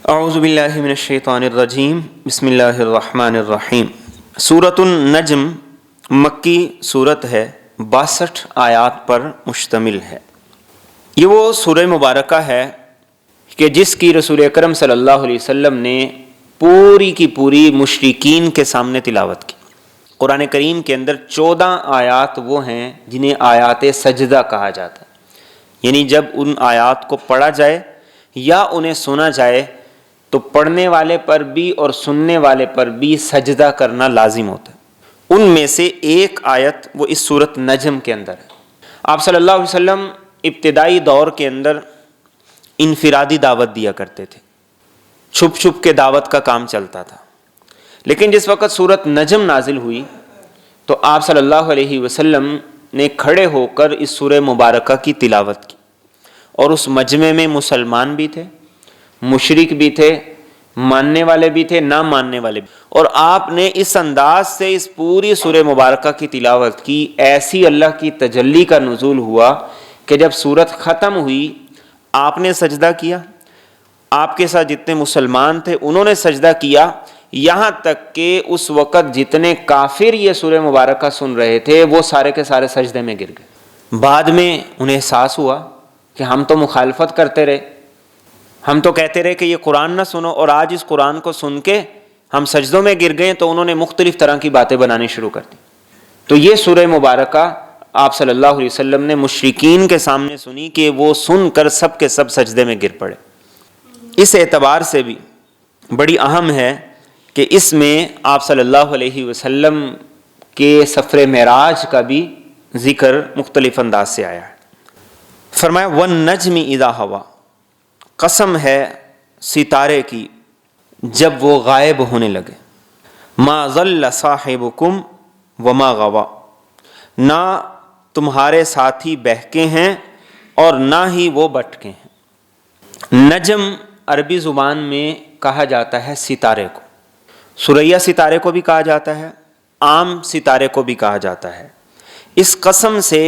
اعوذ باللہ من الشیطان الرجیم بسم اللہ الرحمن الرحیم۔ سورۃ النجم مکی صورت ہے، 62 آیات پر مشتمل ہے۔ یہ وہ سورہ مبارکہ ہے کہ جس کی رسول اکرم صلی اللہ علیہ وسلم نے پوری کی پوری مشرکین کے سامنے تلاوت کی۔ قرآن کریم کے اندر 14 آیات وہ ہیں جنہیں آیات سجدہ کہا جاتا ہے، یعنی جب ان آیات کو پڑھا جائے یا انہیں سنا جائے تو پڑھنے والے پر بھی اور سننے والے پر بھی سجدہ کرنا لازم ہوتا ہے۔ ان میں سے ایک آیت وہ اس سورۃ نجم کے اندر ہے۔ آپ صلی اللہ علیہ وسلم ابتدائی دور کے اندر انفرادی دعوت دیا کرتے تھے، چھپ چھپ کے دعوت کا کام چلتا تھا، لیکن جس وقت سورۃ نجم نازل ہوئی تو آپ صلی اللہ علیہ وسلم نے کھڑے ہو کر اس سورہ مبارکہ کی تلاوت کی، اور اس مجمع میں مسلمان بھی تھے، مشرک بھی تھے، ماننے والے بھی تھے، نہ ماننے والے بھی، اور آپ نے اس انداز سے اس پوری سورہ مبارکہ کی تلاوت کی۔ ایسی اللہ کی تجلی کا نزول ہوا کہ جب سورت ختم ہوئی آپ نے سجدہ کیا، آپ کے ساتھ جتنے مسلمان تھے انہوں نے سجدہ کیا، یہاں تک کہ اس وقت جتنے کافر یہ سورہ مبارکہ سن رہے تھے وہ سارے کے سارے سجدے میں گر گئے۔ بعد میں انہیں احساس ہوا کہ ہم تو مخالفت کرتے رہے، ہم تو کہتے رہے کہ یہ قرآن نہ سنو، اور آج اس قرآن کو سن کے ہم سجدوں میں گر گئے، تو انہوں نے مختلف طرح کی باتیں بنانی شروع کر دی۔ تو یہ سورہ مبارکہ آپ صلی اللہ علیہ وسلم نے مشرکین کے سامنے سنی کہ وہ سن کر سب کے سب سجدے میں گر پڑے۔ اس اعتبار سے بھی بڑی اہم ہے کہ اس میں آپ صلی اللہ علیہ وسلم کے سفر معراج کا بھی ذکر مختلف انداز سے آیا ہے۔ فرمایا وَالنَّجْمِ إِذَا هَوَىٰ، قسم ہے ستارے کی جب وہ غائب ہونے لگے۔ ما ضل صاحبکم وما غوا، نہ تمہارے ساتھی بہکے ہیں اور نہ ہی وہ بٹکے ہیں۔ نجم عربی زبان میں کہا جاتا ہے ستارے کو، ثریا ستارے کو بھی کہا جاتا ہے، عام ستارے کو بھی کہا جاتا ہے۔ اس قسم سے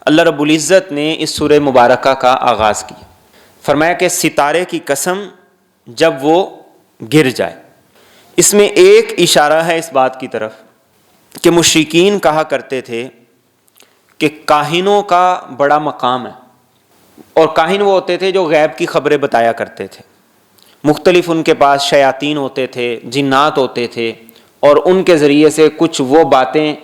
اللہ رب العزت نے اس سورہ مبارکہ کا آغاز کیا، فرمایا کہ ستارے کی قسم جب وہ گر جائے۔ اس میں ایک اشارہ ہے اس بات کی طرف کہ مشرکین کہا کرتے تھے کہ کاہنوں کا بڑا مقام ہے، اور کاہن وہ ہوتے تھے جو غیب کی خبریں بتایا کرتے تھے۔ مختلف ان کے پاس شیاطین ہوتے تھے، جنات ہوتے تھے، اور ان کے ذریعے سے کچھ وہ باتیں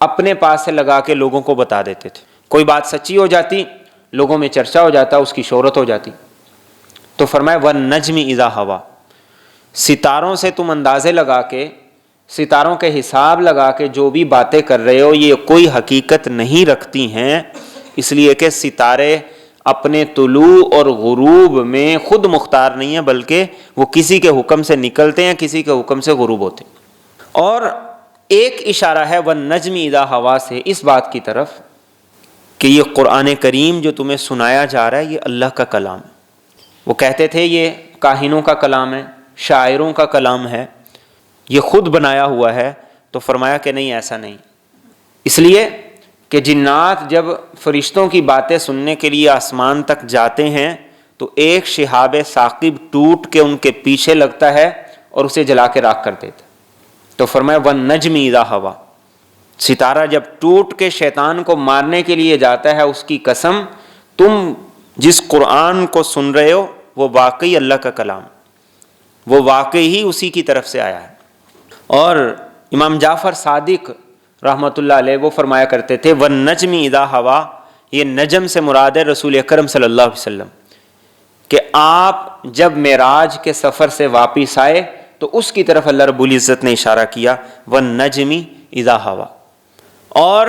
اپنے پاس سے لگا کے لوگوں کو بتا دیتے تھے۔ کوئی بات سچی ہو جاتی، لوگوں میں چرچا ہو جاتا، اس کی شہرت ہو جاتی۔ تو فرمایا وَالنَّجْمِ إِذَا هَوَىٰ، ستاروں سے تم اندازے لگا کے، ستاروں کے حساب لگا کے جو بھی باتیں کر رہے ہو یہ کوئی حقیقت نہیں رکھتی ہیں، اس لیے کہ ستارے اپنے طلوع اور غروب میں خود مختار نہیں ہیں، بلکہ وہ کسی کے حکم سے نکلتے ہیں، کسی کے حکم سے غروب ہوتے ہیں۔ اور ایک اشارہ ہے وَالنَّجْمِ إِذَا هَوَىٰ سے اس بات کی طرف کہ یہ قرآن کریم جو تمہیں سنایا جا رہا ہے یہ اللہ کا کلام ہے۔ وہ کہتے تھے یہ کاہنوں کا کلام ہے، شاعروں کا کلام ہے، یہ خود بنایا ہوا ہے۔ تو فرمایا کہ نہیں، ایسا نہیں، اس لیے کہ جنات جب فرشتوں کی باتیں سننے کے لیے آسمان تک جاتے ہیں تو ایک شہاب ثاقب ٹوٹ کے ان کے پیچھے لگتا ہے اور اسے جلا کے راکھ کر دیتا ہے۔ تو فرمایا وَالنَّجْمِ إِذَا هَوَىٰ، ستارہ جب ٹوٹ کے شیطان کو مارنے کے لیے جاتا ہے، اس کی قسم تم جس قرآن کو سن رہے ہو وہ واقعی اللہ کا کلام، وہ واقعی ہی اسی کی طرف سے آیا ہے۔ اور امام جعفر صادق رحمۃ اللہ علیہ وہ فرمایا کرتے تھے وَالنَّجْمِ إِذَا هَوَىٰ، یہ نجم سے مراد ہے رسول اکرم صلی اللہ علیہ وسلم، کہ آپ جب معراج کے سفر سے واپس آئے تو اس کی طرف اللہ رب العزت نے اشارہ کیا وَالنَّجْمِ إِذَا هَوَىٰ۔ اور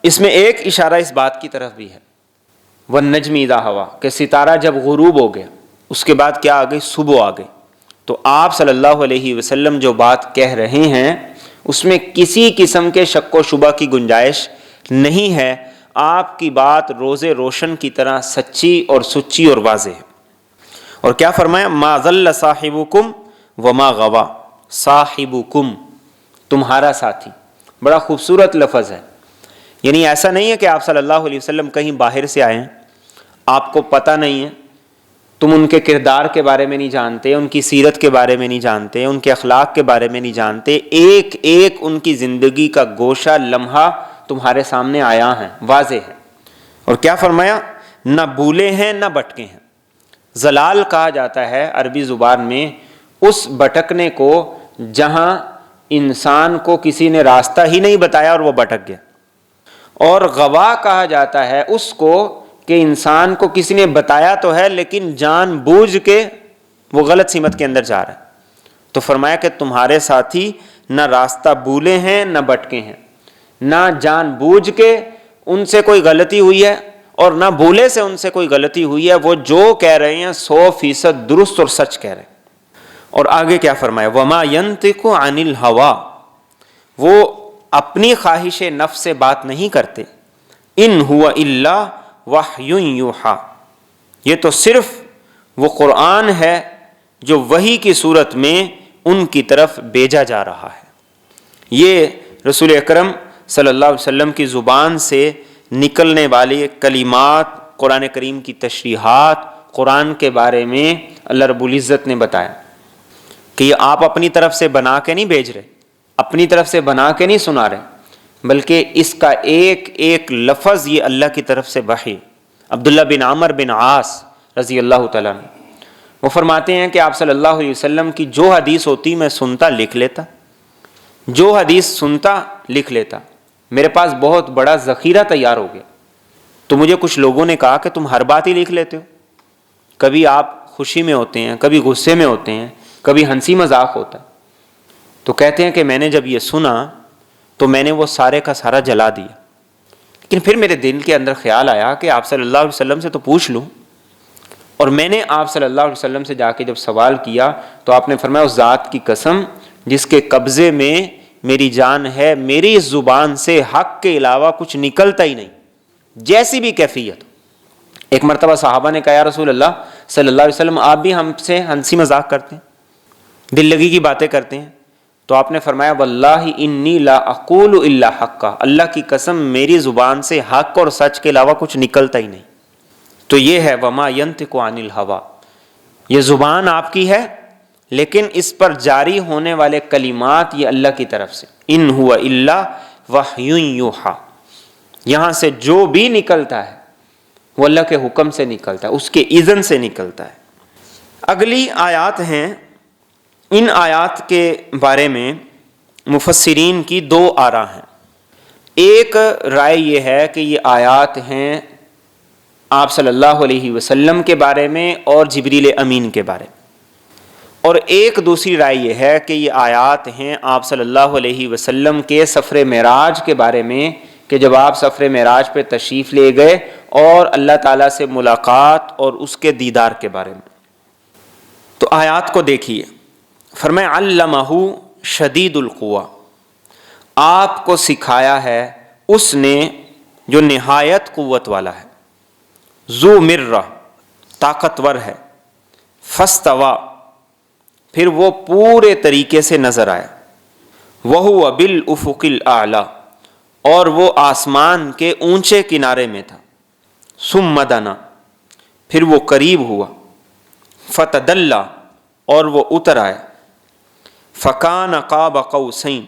اس میں ایک اشارہ اس بات کی طرف بھی ہے وَالنَّجْمِ إِذَا هَوَىٰ، کہ ستارہ جب غروب ہو گیا اس کے بعد کیا آ گئی، صبح آ گئی۔ تو آپ صلی اللہ علیہ وسلم جو بات کہہ رہے ہیں اس میں کسی قسم کے شک و شبہ کی گنجائش نہیں ہے، آپ کی بات روز روشن کی طرح سچی اور سچی اور واضح ہے۔ اور کیا فرمایا ما ضل صاحبکم وما غوا، صاحبکم تمہارا ساتھی، بڑا خوبصورت لفظ ہے۔ یعنی ایسا نہیں ہے کہ آپ صلی اللہ علیہ وسلم کہیں باہر سے آئے ہیں، آپ کو پتہ نہیں ہے تم ان کے کردار کے بارے میں نہیں جانتے، ان کی سیرت کے بارے میں نہیں جانتے، ان کے اخلاق کے بارے میں نہیں جانتے، ایک ایک ان کی زندگی کا گوشہ لمحہ تمہارے سامنے آیا ہے، واضح ہے۔ اور کیا فرمایا؟ نہ بھولے ہیں نہ بٹکے ہیں۔ زلال کہا جاتا ہے عربی زبان میں اس بھٹکنے کو جہاں انسان کو کسی نے راستہ ہی نہیں بتایا اور وہ بھٹک گیا، اور غوا کہا جاتا ہے اس کو کہ انسان کو کسی نے بتایا تو ہے لیکن جان بوجھ کے وہ غلط سمت کے اندر جا رہا ہے۔ تو فرمایا کہ تمہارے ساتھی نہ راستہ بھولے ہیں نہ بٹکے ہیں، نہ جان بوجھ کے ان سے کوئی غلطی ہوئی ہے اور نہ بھولے سے ان سے کوئی غلطی ہوئی ہے، وہ جو کہہ رہے ہیں 100% درست اور سچ کہہ رہے ہیں۔ اور آگے کیا فرمایا؟ وَمَا يَنطِقُ عَنِ الْهَوَىٰ، وہ اپنی خواہش نفس سے بات نہیں کرتے، ان هُوَ إِلَّا وَحْيٌ یوحیٰ، یہ تو صرف وہ قرآن ہے جو وحی کی صورت میں ان کی طرف بھیجا جا رہا ہے۔ یہ رسول اکرم صلی اللہ علیہ وسلم کی زبان سے نکلنے والے کلمات، قرآن کریم کی تشریحات، قرآن کے بارے میں اللہ رب العزت نے بتایا کہ یہ آپ اپنی طرف سے بنا کے نہیں بھیج رہے، اپنی طرف سے بنا کے نہیں سنا رہے، بلکہ اس کا ایک ایک لفظ یہ اللہ کی طرف سے وحی۔ عبداللہ بن عمر بن عاص رضی اللہ تعالیٰ عنہ وہ فرماتے ہیں کہ آپ صلی اللہ علیہ وسلم کی جو حدیث ہوتی میں سنتا لکھ لیتا، جو حدیث سنتا لکھ لیتا، میرے پاس بہت بڑا ذخیرہ تیار ہو گیا۔ تو مجھے کچھ لوگوں نے کہا کہ تم ہر بات ہی لکھ لیتے ہو، کبھی آپ خوشی میں ہوتے ہیں، کبھی غصے میں ہوتے ہیں، کبھی ہنسی مذاق ہوتا ہے۔ تو کہتے ہیں کہ میں نے جب یہ سنا تو میں نے وہ سارے کا سارا جلا دیا، لیکن پھر میرے دل کے اندر خیال آیا کہ آپ صلی اللہ علیہ وسلم سے تو پوچھ لوں، اور میں نے آپ صلی اللہ علیہ وسلم سے جا کے جب سوال کیا تو آپ نے فرمایا اس ذات کی قسم جس کے قبضے میں میری جان ہے، میری اس زبان سے حق کے علاوہ کچھ نکلتا ہی نہیں، جیسی بھی کیفیت۔ ایک مرتبہ صحابہ نے کہا یا رسول اللہ صلی اللہ علیہ وسلم آپ بھی ہم سے ہنسی مذاق کرتے ہیں، دل لگی کی باتیں کرتے ہیں؟ تو آپ نے فرمایا واللہ انی لا اقول الا حقا، اللہ کی قسم میری زبان سے حق اور سچ کے علاوہ کچھ نکلتا ہی نہیں۔ تو یہ ہے وما ینطق عن الہویٰ، یہ زبان آپ کی ہے لیکن اس پر جاری ہونے والے کلمات یہ اللہ کی طرف سے، ان ہوا الا وحی یوحیٰ، یہاں سے جو بھی نکلتا ہے وہ اللہ کے حکم سے نکلتا ہے، اس کے اذن سے نکلتا ہے۔ اگلی آیات ہیں، ان آیات کے بارے میں مفسرین کی دو آراء ہیں۔ ایک رائے یہ ہے کہ یہ آیات ہیں آپ صلی اللہ علیہ وسلم کے بارے میں اور جبریل امین کے بارے میں، اور ایک دوسری رائے یہ ہے کہ یہ آیات ہیں آپ صلی اللہ علیہ وسلم کے سفر معراج کے بارے میں، کہ جب آپ سفر معراج پہ تشریف لے گئے اور اللہ تعالیٰ سے ملاقات اور اس کے دیدار کے بارے میں۔ تو آیات کو دیکھیے، فرمایا علمہ شدید القویٰ، آپ کو سکھایا ہے اس نے جو نہایت قوت والا ہے، ذو مرہ طاقتور ہے، فاستویٰ پھر وہ پورے طریقے سے نظر آیا، وہو بالافق الاعلیٰ اور وہ آسمان کے اونچے کنارے میں تھا، ثم دنا پھر وہ قریب ہوا، فتدلی اور وہ اتر آیا، فکان قاب قوسین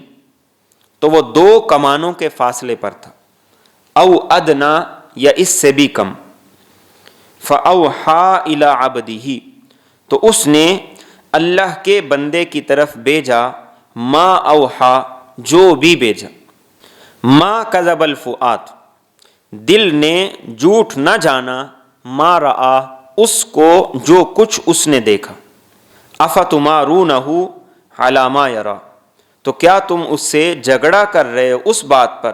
تو وہ دو کمانوں کے فاصلے پر تھا، او ادنا یا اس سے بھی کم، فاوحیٰ الی عبدہ تو اس نے اللہ کے بندے کی طرف بھیجا، ما اوحیٰ جو بھی بھیجا، ما کذب الفؤاد دل نے جھوٹ نہ جانا، ما رآ اس کو جو کچھ اس نے دیکھا، افتمارونہ علی ما یری تو کیا تم اس سے جھگڑا کر رہے ہو اس بات پر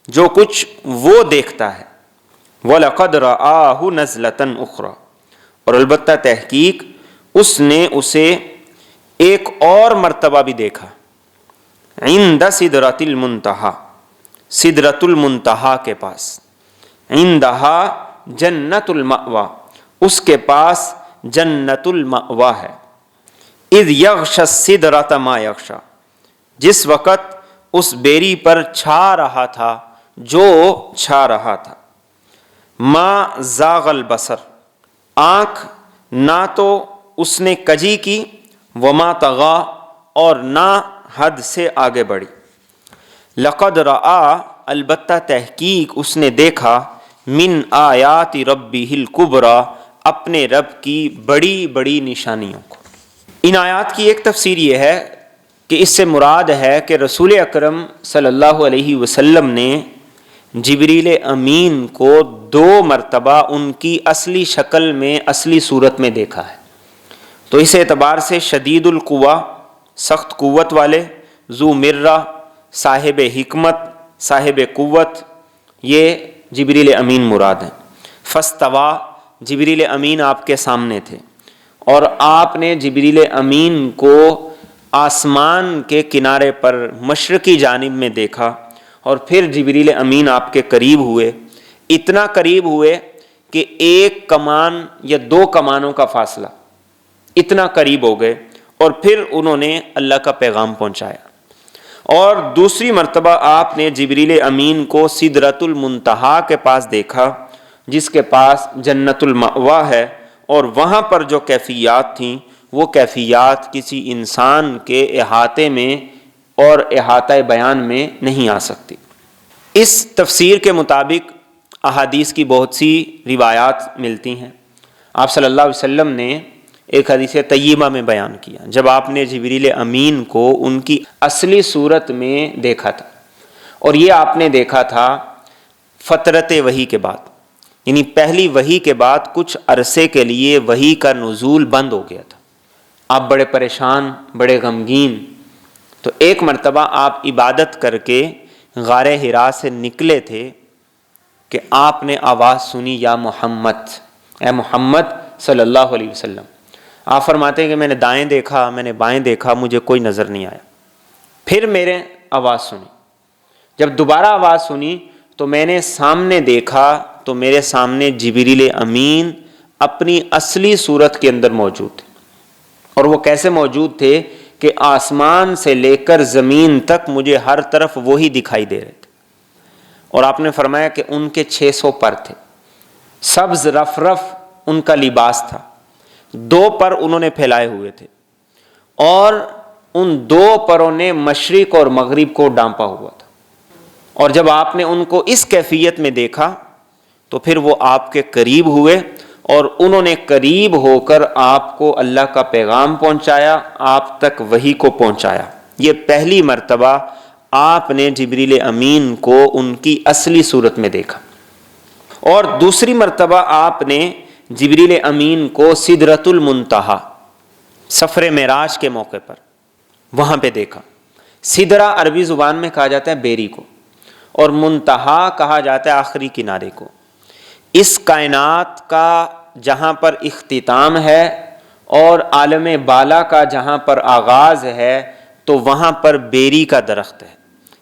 جو کچھ وہ دیکھتا ہے، وَلَقَدْ رَآهُ نَزْلَةً أُخْرَى اور البتہ تحقیق اس نے اسے ایک اور مرتبہ بھی دیکھا، عند سدرۃ المنتہا سدرۃ المنتہا کے پاس، عندہا جنت المأویٰ اس کے پاس جنت المأویٰ ہے، اذ یغشی السدرۃ ما یغشی جس وقت اس بیری پر چھا رہا تھا جو چھا رہا تھا، ما زاغ البصر آنکھ نہ تو اس نے کجی کی، وما طغا، اور نہ حد سے آگے بڑھی۔ لقد رآ، البتہ تحقیق اس نے دیکھا، من آیات ربہ الکبریٰ، اپنے رب کی بڑی بڑی نشانیوں کو۔ ان آیات کی ایک تفسیر یہ ہے کہ اس سے مراد ہے کہ رسول اکرم صلی اللہ علیہ وسلم نے جبریل امین کو 2 مرتبہ ان کی اصلی شکل میں، اصلی صورت میں دیکھا ہے۔ تو اس اعتبار سے شدید القویٰ، سخت قوت والے، ذو مرہ، صاحب حکمت، صاحب قوت، یہ جبریل امین مراد ہیں۔ فاستویٰ، جبریل امین آپ کے سامنے تھے، اور آپ نے جبریل امین کو آسمان کے کنارے پر مشرقی جانب میں دیکھا، اور پھر جبریل امین آپ کے قریب ہوئے، اتنا قریب ہوئے کہ 1 کمان یا 2 کمانوں کا فاصلہ، اتنا قریب ہو گئے، اور پھر انہوں نے اللہ کا پیغام پہنچایا۔ اور دوسری مرتبہ آپ نے جبریل امین کو سدرۃ المنتہا کے پاس دیکھا، جس کے پاس جنت المأویٰ ہے، اور وہاں پر جو کیفیات تھیں وہ کیفیات کسی انسان کے احاطے میں اور احاطہ بیان میں نہیں آ سکتی۔ اس تفسیر کے مطابق احادیث کی بہت سی روایات ملتی ہیں۔ آپ صلی اللہ علیہ وسلم نے ایک حدیث طیبہ میں بیان کیا، جب آپ نے جبریل امین کو ان کی اصلی صورت میں دیکھا تھا، اور یہ آپ نے دیکھا تھا فترت وحی کے بعد، یعنی پہلی وحی کے بعد کچھ عرصے کے لیے وحی کا نزول بند ہو گیا تھا۔ آپ بڑے پریشان، بڑے غمگین، تو ایک مرتبہ آپ عبادت کر کے غار حرا سے نکلے تھے کہ آپ نے آواز سنی، یا محمد، اے محمد صلی اللہ علیہ وسلم۔ آپ فرماتے ہیں کہ میں نے دائیں دیکھا، میں نے بائیں دیکھا، مجھے کوئی نظر نہیں آیا۔ پھر میرے آواز سنی، جب دوبارہ آواز سنی تو میں نے سامنے دیکھا، تو میرے سامنے جبریل امین اپنی اصلی صورت کے اندر موجود تھے۔ اور وہ کیسے موجود تھے کہ آسمان سے لے کر زمین تک مجھے ہر طرف وہی دکھائی دے رہے تھے۔ اور آپ نے فرمایا کہ ان کے 600 پر تھے، سبز رف رف ان کا لباس تھا، 2 پر انہوں نے پھیلائے ہوئے تھے، اور ان 2 پروں نے مشرق اور مغرب کو ڈانپا ہوا تھا۔ اور جب آپ نے ان کو اس کیفیت میں دیکھا تو پھر وہ آپ کے قریب ہوئے، اور انہوں نے قریب ہو کر آپ کو اللہ کا پیغام پہنچایا، آپ تک وحی کو پہنچایا۔ یہ پہلی مرتبہ آپ نے جبریل امین کو ان کی اصلی صورت میں دیکھا۔ اور دوسری مرتبہ آپ نے جبریل امین کو سدرۃ المنتہا، سفر معراج کے موقع پر وہاں پہ دیکھا۔ سدرہ عربی زبان میں کہا جاتا ہے بیری کو، اور منتہا کہا جاتا ہے آخری کنارے کو۔ اس کائنات کا جہاں پر اختتام ہے اور عالم بالا کا جہاں پر آغاز ہے، تو وہاں پر بیری کا درخت ہے،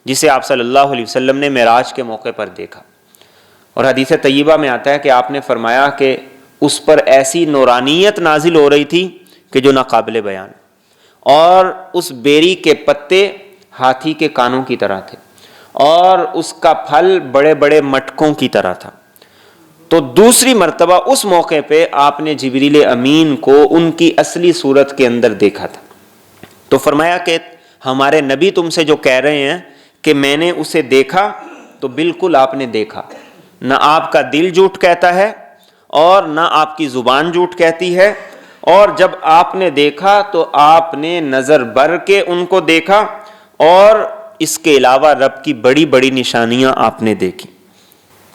جسے آپ صلی اللہ علیہ وسلم نے معراج کے موقع پر دیکھا۔ اور حدیث طیبہ میں آتا ہے کہ آپ نے فرمایا کہ اس پر ایسی نورانیت نازل ہو رہی تھی کہ جو ناقابل بیان، اور اس بیری کے پتے ہاتھی کے کانوں کی طرح تھے، اور اس کا پھل بڑے بڑے مٹکوں کی طرح تھا۔ تو دوسری مرتبہ اس موقع پہ آپ نے جبریل امین کو ان کی اصلی صورت کے اندر دیکھا تھا۔ تو فرمایا کہ ہمارے نبی تم سے جو کہہ رہے ہیں کہ میں نے اسے دیکھا، تو بالکل آپ نے دیکھا، نہ آپ کا دل جھوٹ کہتا ہے اور نہ آپ کی زبان جھوٹ کہتی ہے۔ اور جب آپ نے دیکھا تو آپ نے نظر بر کے ان کو دیکھا، اور اس کے علاوہ رب کی بڑی بڑی نشانیاں آپ نے دیکھی۔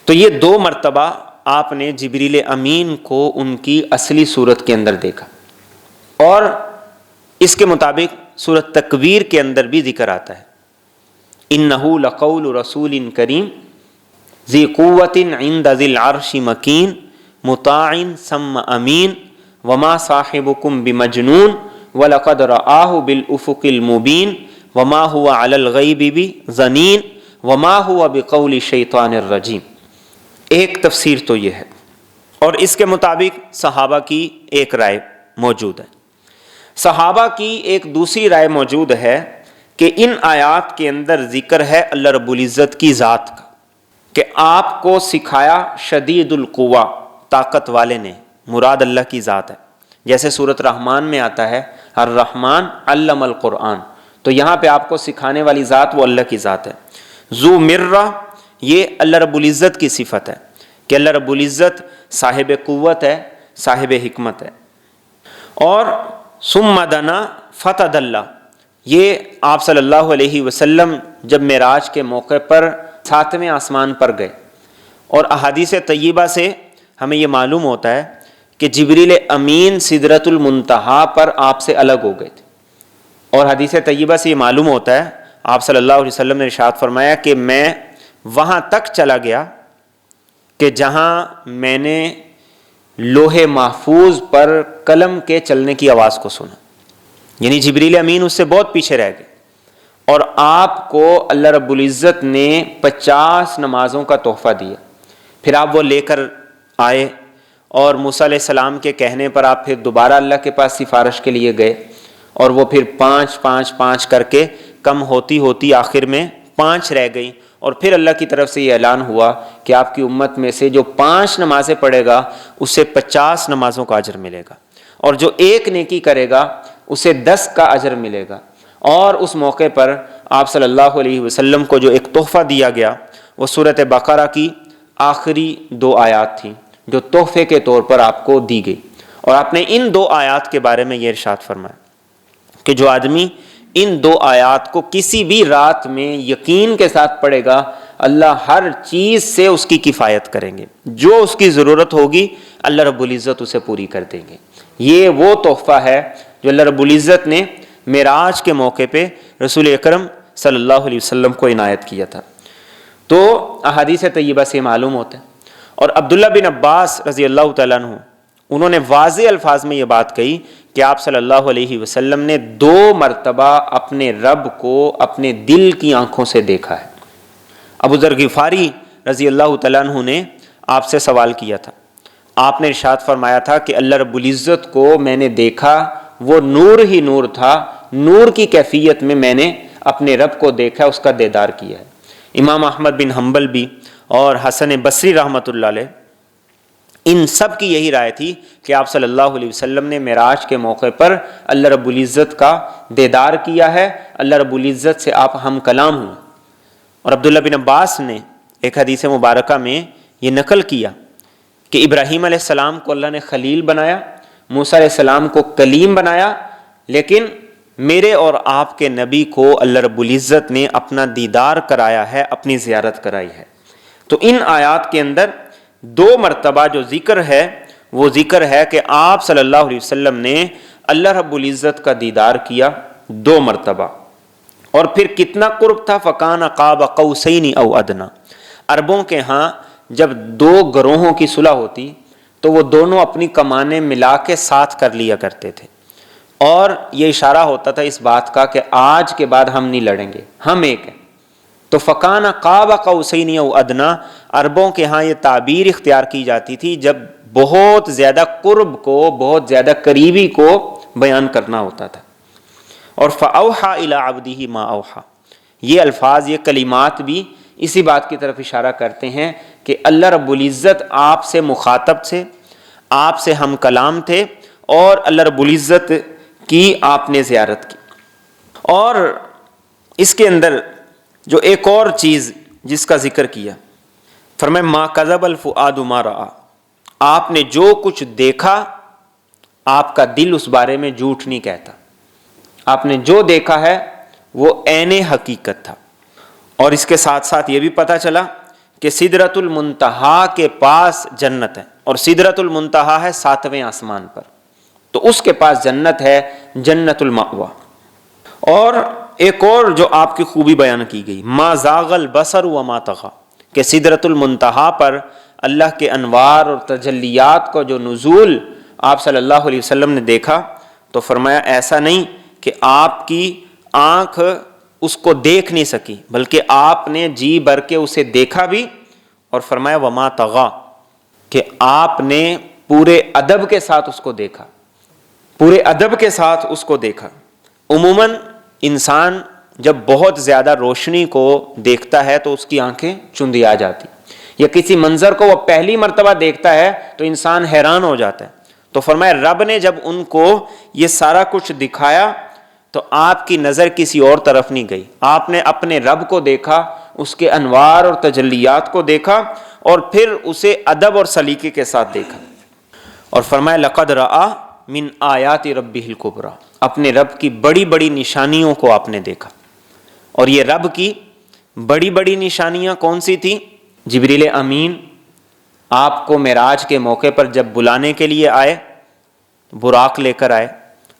تو یہ 2 مرتبہ آپ نے جبریل امین کو ان کی اصلی صورت کے اندر دیکھا۔ اور اس کے مطابق سورۃ تکویر کے اندر بھی ذکر آتا ہے، انہ لقول رسول کریم ذی قوت عند ذی العرش مکین مطاع ثم امین وما صاحبکم بمجنون ولقد رآہ بالافق المبین وما هو علی الغیب بضنین وما هو بقول الشیطان الرجیم۔ ایک تفسیر تو یہ ہے، اور اس کے مطابق صحابہ کی ایک رائے موجود ہے۔ صحابہ کی ایک دوسری رائے موجود ہے کہ ان آیات کے اندر ذکر ہے اللہ رب العزت کی ذات کا، کہ آپ کو سکھایا شدید القویٰ، طاقت والے نے، مراد اللہ کی ذات ہے۔ جیسے سورۃ رحمان میں آتا ہے الرحمن علم القرآن، تو یہاں پہ آپ کو سکھانے والی ذات وہ اللہ کی ذات ہے۔ ذو مرہ، یہ اللہ رب العزت کی صفت ہے کہ اللہ رب العزت صاحب قوت ہے، صاحب حکمت ہے۔ اور ثم دنا فتدلی، یہ آپ صلی اللہ علیہ وسلم جب معراج کے موقع پر 7ویں آسمان پر گئے، اور احادیث طیبہ سے ہمیں یہ معلوم ہوتا ہے کہ جبریل امین سدرۃ المنتہا پر آپ سے الگ ہو گئے تھے، اور حدیث طیبہ سے یہ معلوم ہوتا ہے آپ صلی اللہ علیہ وسلم نے ارشاد فرمایا کہ میں وہاں تک چلا گیا کہ جہاں میں نے لوح محفوظ پر قلم کے چلنے کی آواز کو سنا، یعنی جبریل امین اس سے بہت پیچھے رہ گئے، اور آپ کو اللہ رب العزت نے 50 نمازوں کا تحفہ دیا۔ پھر آپ وہ لے کر آئے، اور موسیٰ علیہ السلام کے کہنے پر آپ پھر دوبارہ اللہ کے پاس سفارش کے لیے گئے، اور وہ پھر 5 کر کے کم ہوتی ہوتی آخر میں 5 رہ گئی، اور پھر اللہ کی طرف سے یہ اعلان ہوا کہ آپ کی امت میں سے جو 5 نمازیں پڑھے گا اسے 50 نمازوں کا اجر ملے گا، اور جو 1 نیکی کرے گا اسے 10 کا اجر ملے گا۔ اور اس موقع پر آپ صلی اللہ علیہ وسلم کو جو ایک تحفہ دیا گیا وہ سورۃ بقرہ کی آخری 2 آیات تھیں جو تحفے کے طور پر آپ کو دی گئی، اور آپ نے ان 2 آیات کے بارے میں یہ ارشاد فرمایا کہ جو آدمی ان 2 آیات کو کسی بھی رات میں یقین کے ساتھ پڑھے گا، اللہ ہر چیز سے اس کی کفایت کریں گے، جو اس کی ضرورت ہوگی اللہ رب العزت اسے پوری کر دیں گے۔ یہ وہ تحفہ ہے جو اللہ رب العزت نے معراج کے موقع پہ رسول اکرم صلی اللہ علیہ وسلم کو عنایت کیا تھا۔ تو احادیث طیبہ سے معلوم ہوتا ہے، اور عبداللہ بن عباس رضی اللہ تعالیٰ عنہ انہوں نے واضح الفاظ میں یہ بات کہی کہ آپ صلی اللہ علیہ وسلم نے 2 مرتبہ اپنے رب کو اپنے دل کی آنکھوں سے دیکھا ہے۔ ابو ذر غفاری رضی اللہ تعالیٰ عنہ نے آپ سے سوال کیا تھا، آپ نے ارشاد فرمایا تھا کہ اللہ رب العزت کو میں نے دیکھا، وہ نور ہی نور تھا، نور کی کیفیت میں نے اپنے رب کو دیکھا، اس کا دیدار کیا ہے۔ امام احمد بن حنبل بھی اور حسن بصری رحمۃ اللہ علیہ، ان سب کی یہی رائے تھی کہ آپ صلی اللہ علیہ وسلم نے معراج کے موقع پر اللہ رب العزت کا دیدار کیا ہے، اللہ رب العزت سے آپ ہم کلام ہوئے۔ اور عبداللہ بن عباس نے ایک حدیث مبارکہ میں یہ نقل کیا کہ ابراہیم علیہ السلام کو اللہ نے خلیل بنایا، موسیٰ علیہ السلام کو کلیم بنایا، لیکن میرے اور آپ کے نبی کو اللہ رب العزت نے اپنا دیدار کرایا ہے، اپنی زیارت کرائی ہے۔ تو ان آیات کے اندر 2 مرتبہ جو ذکر ہے وہ ذکر ہے کہ آپ صلی اللہ علیہ وسلم نے اللہ رب العزت کا دیدار کیا 2 مرتبہ، اور پھر کتنا قرب تھا، فکان قاب قوسین او ادنا۔ عربوں کے ہاں جب 2 گروہوں کی صلح ہوتی تو وہ دونوں اپنی کمانیں ملا کے ساتھ کر لیا کرتے تھے، اور یہ اشارہ ہوتا تھا اس بات کا کہ آج کے بعد ہم نہیں لڑیں گے، ہم ایک ہیں۔ تو فکان قاب قوسین او ادنا، عربوں کے ہاں یہ تعبیر اختیار کی جاتی تھی جب بہت زیادہ قرب کو، بہت زیادہ قریبی کو بیان کرنا ہوتا تھا۔ اور فاوحا الی عبدہ ما اوحا، یہ الفاظ، یہ کلمات بھی اسی بات کی طرف اشارہ کرتے ہیں کہ اللہ رب العزت آپ سے مخاطب تھے، آپ سے ہم کلام تھے، اور اللہ رب العزت کی آپ نے زیارت کی۔ اور اس کے اندر جو ایک اور چیز جس کا ذکر کیا، فرمائے ما کذب الفؤاد ما رأى، آپ نے جو کچھ دیکھا آپ کا دل اس بارے میں جھوٹ نہیں کہتا، آپ نے جو دیکھا ہے وہ عین حقیقت تھا۔ اور اس کے ساتھ ساتھ یہ بھی پتہ چلا کہ سدرۃ المنتہا کے پاس جنت ہے، اور سدرۃ المنتہا ہے 7ویں آسمان پر، تو اس کے پاس جنت ہے، جنت المأویٰ۔ اور ایک اور جو آپ کی خوبی بیان کی گئی، ما زاغ البصر وما طغیٰ، کہ سدرۃ المنتہا پر اللہ کے انوار اور تجلیات کا جو نزول آپ صلی اللہ علیہ وسلم نے دیکھا، تو فرمایا ایسا نہیں کہ آپ کی آنکھ اس کو دیکھ نہیں سکی، بلکہ آپ نے جی بھر کے اسے دیکھا بھی، اور فرمایا وما طغیٰ، کہ آپ نے پورے ادب کے ساتھ اس کو دیکھا، پورے ادب کے ساتھ اس کو دیکھا۔ عموماً انسان جب بہت زیادہ روشنی کو دیکھتا ہے تو اس کی آنکھیں چندی آ جاتی، یا کسی منظر کو وہ پہلی مرتبہ دیکھتا ہے تو انسان حیران ہو جاتا ہے، تو فرمایا رب نے جب ان کو یہ سارا کچھ دکھایا تو آپ کی نظر کسی اور طرف نہیں گئی، آپ نے اپنے رب کو دیکھا، اس کے انوار اور تجلیات کو دیکھا اور پھر اسے ادب اور سلیقے کے ساتھ دیکھا، اور فرمایا لقد رأى من آیات ربہ الکبریٰ، اپنے رب کی بڑی بڑی نشانیوں کو آپ نے دیکھا۔ اور یہ رب کی بڑی بڑی نشانیاں کون سی تھیں؟ جبریل امین آپ کو معراج کے موقع پر جب بلانے کے لیے آئے، براق لے کر آئے،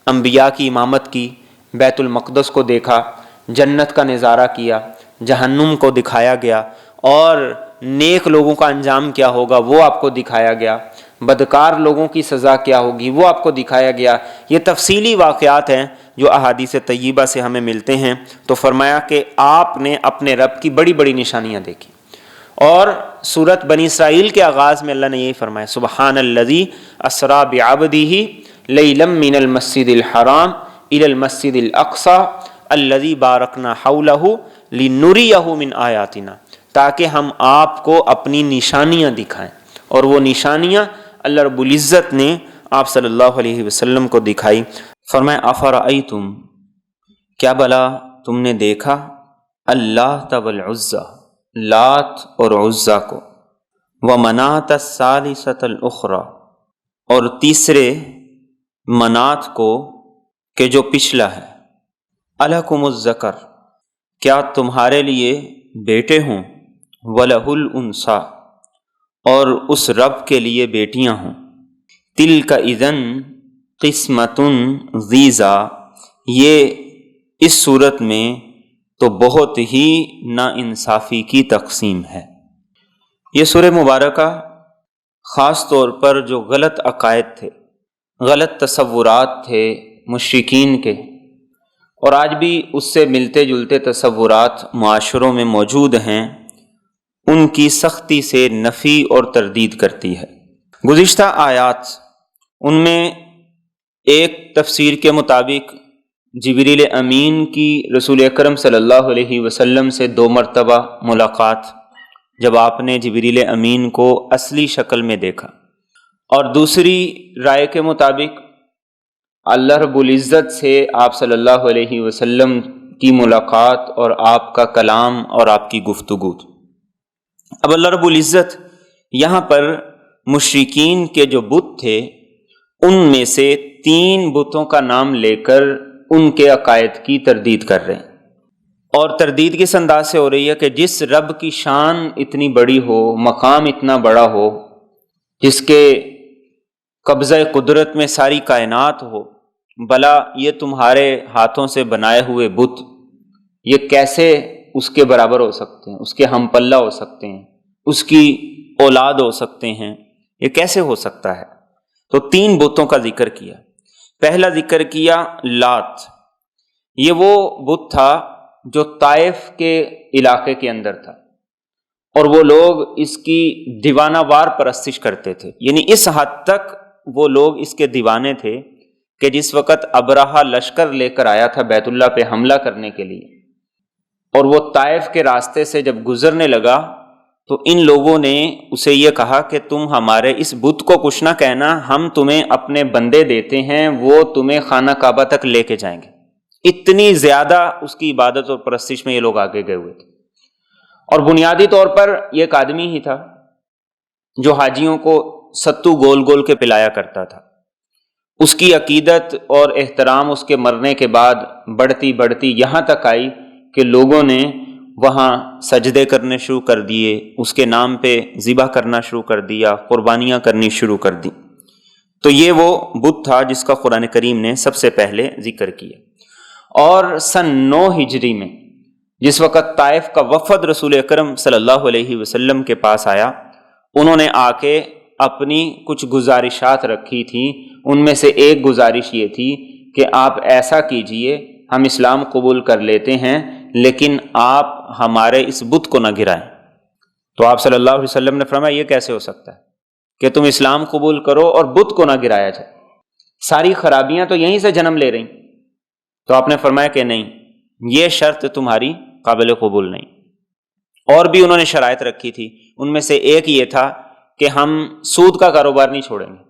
انبیاء کی امامت کی، بیت المقدس کو دیکھا، جنت کا نظارہ کیا، جہنم کو دکھایا گیا، اور نیک لوگوں کا انجام کیا ہوگا وہ آپ کو دکھایا گیا، بدکار لوگوں کی سزا کیا ہوگی وہ آپ کو دکھایا گیا۔ یہ تفصیلی واقعات ہیں جو احادیث طیبہ سے ہمیں ملتے ہیں۔ تو فرمایا کہ آپ نے اپنے رب کی بڑی بڑی نشانیاں دیکھی۔ اور سورت بنی اسرائیل کے آغاز میں اللہ نے یہی فرمایا سبحان الذی اسریٰ بعبدہ لیلا من المسجد الحرام الی المسجد الاقصی الذی بارکنا حولہ لنریہ من آیاتنا، تاکہ ہم آپ کو اپنی نشانیاں دکھائیں۔ اور وہ نشانیاں اللہ رب العزت نے آپ صلی اللہ علیہ وسلم کو دکھائی۔ فرمایا افرأیتم، کیا بلا تم نے دیکھا، اللات والعزیٰ، لات اور عزیٰ کو، ومناۃ الثالثۃ الاخری، اور تیسرے منات کو کہ جو پچھلا ہے، الکم الذکر، کیا تمہارے لیے بیٹے ہوں، ولہ الانثیٰ، اور اس رب کے لیے بیٹیاں ہوں، تلک اذن قسمۃ ضیزیٰ، یہ اس صورت میں تو بہت ہی ناانصافی کی تقسیم ہے۔ یہ سورہ مبارکہ خاص طور پر جو غلط عقائد تھے، غلط تصورات تھے مشرکین کے، اور آج بھی اس سے ملتے جلتے تصورات معاشروں میں موجود ہیں، ان کی سختی سے نفی اور تردید کرتی ہے۔ گزشتہ آیات ان میں ایک تفسیر کے مطابق جبریل امین کی رسول اکرم صلی اللہ علیہ وسلم سے 2 مرتبہ ملاقات، جب آپ نے جبریل امین کو اصلی شکل میں دیکھا، اور دوسری رائے کے مطابق اللہ رب العزت سے آپ صلی اللہ علیہ وسلم کی ملاقات اور آپ کا کلام اور آپ کی گفتگو۔ اب اللہ رب العزت یہاں پر مشرکین کے جو بت تھے ان میں سے 3 بتوں کا نام لے کر ان کے عقائد کی تردید کر رہے ہیں، اور تردید کس انداز سے ہو رہی ہے کہ جس رب کی شان اتنی بڑی ہو، مقام اتنا بڑا ہو، جس کے قبضہ قدرت میں ساری کائنات ہو، بھلا یہ تمہارے ہاتھوں سے بنائے ہوئے بت یہ کیسے اس کے برابر ہو سکتے ہیں، اس کے ہم پلہ ہو سکتے ہیں، اس کی اولاد ہو سکتے ہیں، یہ کیسے ہو سکتا ہے؟ تو 3 بتوں کا ذکر کیا۔ پہلا ذکر کیا لات، یہ وہ بت تھا جو طائف کے علاقے کے اندر تھا، اور وہ لوگ اس کی دیوانہ وار پرستش کرتے تھے، یعنی اس حد تک وہ لوگ اس کے دیوانے تھے کہ جس وقت ابرہہ لشکر لے کر آیا تھا بیت اللہ پہ حملہ کرنے کے لیے، اور وہ طائف کے راستے سے جب گزرنے لگا تو ان لوگوں نے اسے یہ کہا کہ تم ہمارے اس بت کو کچھ نہ کہنا، ہم تمہیں اپنے بندے دیتے ہیں، وہ تمہیں خانہ کعبہ تک لے کے جائیں گے۔ اتنی زیادہ اس کی عبادت اور پرستش میں یہ لوگ آگے گئے ہوئے تھے۔ اور بنیادی طور پر یہ ایک آدمی ہی تھا جو حاجیوں کو ستو گول گول کے پلایا کرتا تھا۔ اس کی عقیدت اور احترام اس کے مرنے کے بعد بڑھتی بڑھتی یہاں تک آئی کہ لوگوں نے وہاں سجدے کرنے شروع کر دیے، اس کے نام پہ ذبح کرنا شروع کر دیا، قربانیاں کرنی شروع کر دی۔ تو یہ وہ بت تھا جس کا قرآن کریم نے سب سے پہلے ذکر کیا۔ اور سن 9 ہجری میں جس وقت طائف کا وفد رسول اکرم صلی اللہ علیہ وسلم کے پاس آیا، انہوں نے آ کے اپنی کچھ گزارشات رکھی تھیں، ان میں سے ایک گزارش یہ تھی کہ آپ ایسا کیجئے، ہم اسلام قبول کر لیتے ہیں لیکن آپ ہمارے اس بت کو نہ گرائیں۔ تو آپ صلی اللہ علیہ وسلم نے فرمایا یہ کیسے ہو سکتا ہے کہ تم اسلام قبول کرو اور بت کو نہ گرایا جائے؟ ساری خرابیاں تو یہیں سے جنم لے رہی۔ تو آپ نے فرمایا کہ نہیں، یہ شرط تمہاری قابل قبول نہیں۔ اور بھی انہوں نے شرائط رکھی تھی، ان میں سے ایک یہ تھا کہ ہم سود کا کاروبار نہیں چھوڑیں گے،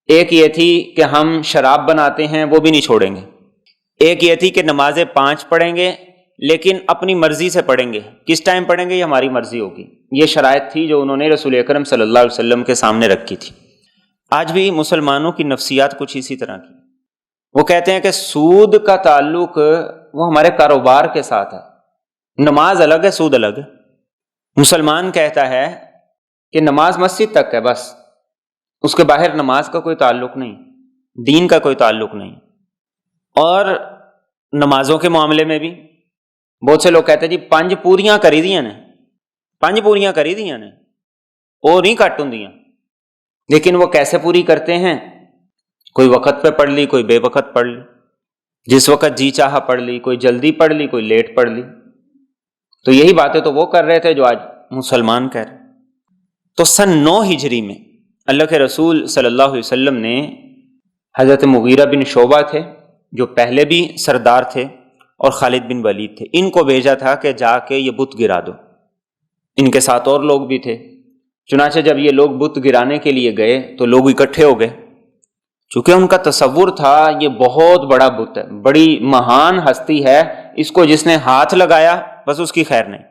ایک یہ تھی کہ ہم شراب بناتے ہیں وہ بھی نہیں چھوڑیں گے، ایک یہ تھی کہ نمازیں 5 پڑھیں گے لیکن اپنی مرضی سے پڑھیں گے، کس ٹائم پڑھیں گے یہ ہماری مرضی ہوگی۔ یہ شرائط تھی جو انہوں نے رسول اکرم صلی اللہ علیہ وسلم کے سامنے رکھی تھی۔ آج بھی مسلمانوں کی نفسیات کچھ اسی طرح کی، وہ کہتے ہیں کہ سود کا تعلق وہ ہمارے کاروبار کے ساتھ ہے، نماز الگ ہے، سود الگ ہے۔ مسلمان کہتا ہے کہ نماز مسجد تک ہے، بس اس کے باہر نماز کا کوئی تعلق نہیں، دین کا کوئی تعلق نہیں۔ اور نمازوں کے معاملے میں بھی بہت سے لوگ کہتے ہیں جی 5 پوریاں کری دیاں نے، 5 پوریاں کری دیاں نے، وہ نہیں کٹ ہوندیاں، لیکن وہ کیسے پوری کرتے ہیں؟ کوئی وقت پہ پڑھ لی، کوئی بے وقت پڑھ لی، جس وقت جی چاہا پڑھ لی، کوئی جلدی پڑھ لی، کوئی لیٹ پڑھ لی۔ تو یہی باتیں تو وہ کر رہے تھے جو آج مسلمان کہہ رہے۔ تو سن 9 ہجری میں اللہ کے رسول صلی اللہ علیہ وسلم نے حضرت مغیرہ بن شعبہ تھے جو پہلے بھی سردار تھے، اور خالد بن ولید تھے، ان کو بھیجا تھا کہ جا کے یہ بت گرا دو۔ ان کے ساتھ اور لوگ بھی تھے۔ چنانچہ جب یہ لوگ بت گرانے کے لیے گئے تو لوگ اکٹھے ہو گئے، چونکہ ان کا تصور تھا یہ بہت بڑا بت ہے، بڑی مہان ہستی ہے، اس کو جس نے ہاتھ لگایا بس اس کی خیر نہیں۔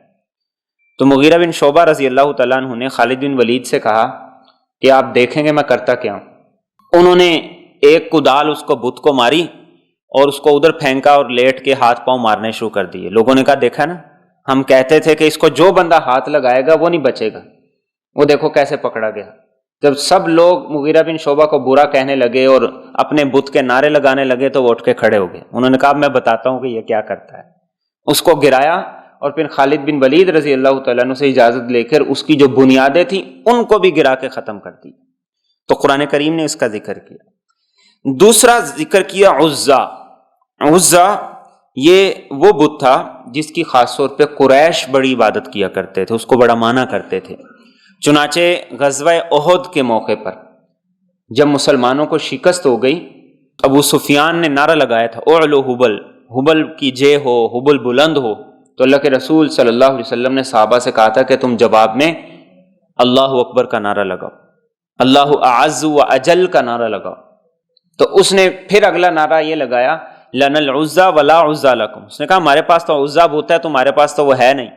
تو مغیرہ بن شعبہ رضی اللہ تعالیٰ عنہ نے خالد بن ولید سے کہا کہ آپ دیکھیں گے میں کرتا کیا ہوں۔ انہوں نے ایک کدال اس کو بت کو ماری اور اس کو ادھر پھینکا اور لیٹ کے ہاتھ پاؤں مارنے شروع کر دیے۔ لوگوں نے کہا دیکھا نا، ہم کہتے تھے کہ اس کو جو بندہ ہاتھ لگائے گا وہ نہیں بچے گا، وہ دیکھو کیسے پکڑا گیا۔ جب سب لوگ مغیرہ بن شعبہ کو برا کہنے لگے اور اپنے بت کے نعرے لگانے لگے تو وہ اٹھ کے کھڑے ہو گئے۔ انہوں نے کہا میں بتاتا ہوں کہ یہ کیا کرتا ہے۔ اس کو گرایا اور پھر خالد بن ولید رضی اللہ تعالیٰ عنہ سے اجازت لے کر اس کی جو بنیادیں تھیں ان کو بھی گرا کے ختم کر دی۔ تو قرآن کریم نے اس کا ذکر کیا۔ دوسرا ذکر کیا عزا۔ عزا یہ وہ بت تھا جس کی خاص طور پہ قریش بڑی عبادت کیا کرتے تھے، اس کو بڑا مانا کرتے تھے۔ چنانچہ غزوہ احد کے موقع پر جب مسلمانوں کو شکست ہو گئی، ابو سفیان نے نعرہ لگایا تھا اعلو حبل، حبل کی جے ہو، حبل بلند ہو، تو اللہ کے رسول صلی اللہ علیہ وسلم نے صحابہ سے کہا تھا کہ تم جواب میں اللہ اکبر کا نعرہ لگاؤ، اللہ اعز و اجل کا نعرہ لگاؤ۔ تو اس نے پھر اگلا نعرہ یہ لگایا لنا العزا ولا عزا لکم، اس نے کہا ہمارے پاس تو عزا ہوتا ہے، تمہارے پاس تو وہ ہے نہیں۔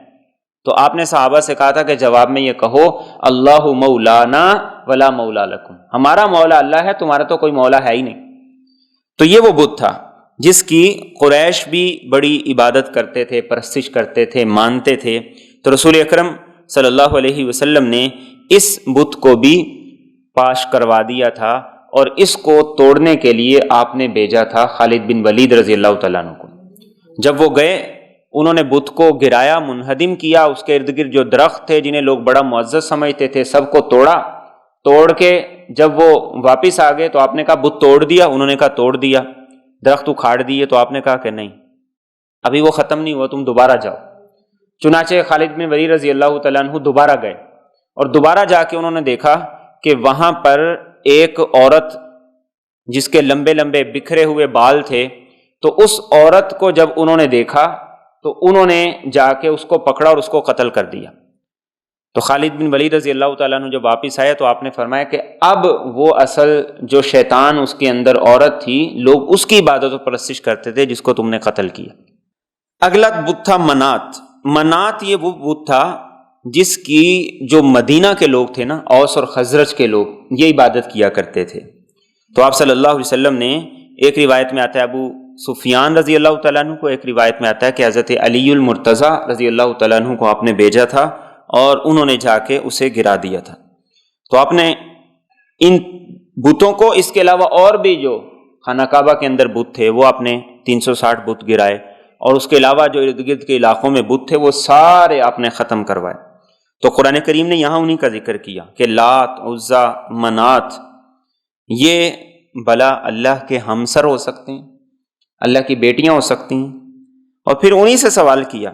تو آپ نے صحابہ سے کہا تھا کہ جواب میں یہ کہو اللہ مولانا ولا مولا لکم، ہمارا مولا اللہ ہے، تمہارا تو کوئی مولا ہے ہی نہیں۔ تو یہ وہ بت تھا جس کی قریش بھی بڑی عبادت کرتے تھے، پرستش کرتے تھے، مانتے تھے۔ تو رسول اکرم صلی اللہ علیہ وسلم نے اس بت کو بھی پاش کروا دیا تھا، اور اس کو توڑنے کے لیے آپ نے بھیجا تھا خالد بن ولید رضی اللہ تعالیٰ عنہ کو۔ جب وہ گئے انہوں نے بت کو گرایا، منہدم کیا، اس کے ارد گرد جو درخت تھے جنہیں لوگ بڑا معزز سمجھتے تھے سب کو توڑا۔ توڑ کے جب وہ واپس آ گئے تو آپ نے کہا بت توڑ دیا؟ انہوں نے کہا توڑ دیا۔ درخت اکھاڑ دیے؟ تو آپ نے کہا کہ نہیں، ابھی وہ ختم نہیں ہوا، تم دوبارہ جاؤ۔ چنانچہ خالد بن ولید رضی اللہ تعالیٰ عنہ دوبارہ گئے، اور دوبارہ جا کے انہوں نے دیکھا کہ وہاں پر ایک عورت جس کے لمبے لمبے بکھرے ہوئے بال تھے، تو اس عورت کو جب انہوں نے دیکھا تو انہوں نے جا کے اس کو پکڑا اور اس کو قتل کر دیا۔ تو خالد بن ولید رضی اللہ تعالیٰ عنہ جب واپس آئے تو آپ نے فرمایا کہ اب وہ اصل جو شیطان اس کے اندر عورت تھی، لوگ اس کی عبادت و پرستش کرتے تھے جس کو تم نے قتل کیا۔ اگلا بت تھا منات۔ منات یہ وہ بت تھا جس کی جو مدینہ کے لوگ تھے نا، اوس اور خزرج کے لوگ، یہ عبادت کیا کرتے تھے۔ تو آپ صلی اللہ علیہ وسلم نے، ایک روایت میں آتا ہے ابو سفیان رضی اللہ تعالیٰ عنہ کو، ایک روایت میں آتا ہے کہ حضرت علی المرتضیٰ رضی اللہ تعالیٰ عنہ کو آپ نے بھیجا تھا اور انہوں نے جا کے اسے گرا دیا تھا۔ تو آپ نے ان بتوں کو، اس کے علاوہ اور بھی جو خانہ کعبہ کے اندر بت تھے وہ آپ نے 360 بت گرائے، اور اس کے علاوہ جو ارد گرد کے علاقوں میں بت تھے وہ سارے آپ نے ختم کروائے۔ تو قرآن کریم نے یہاں انہی کا ذکر کیا کہ لات، عزا، منات یہ بھلا اللہ کے ہمسر ہو سکتے ہیں، اللہ کی بیٹیاں ہو سکتی ہیں؟ اور پھر انہی سے سوال کیا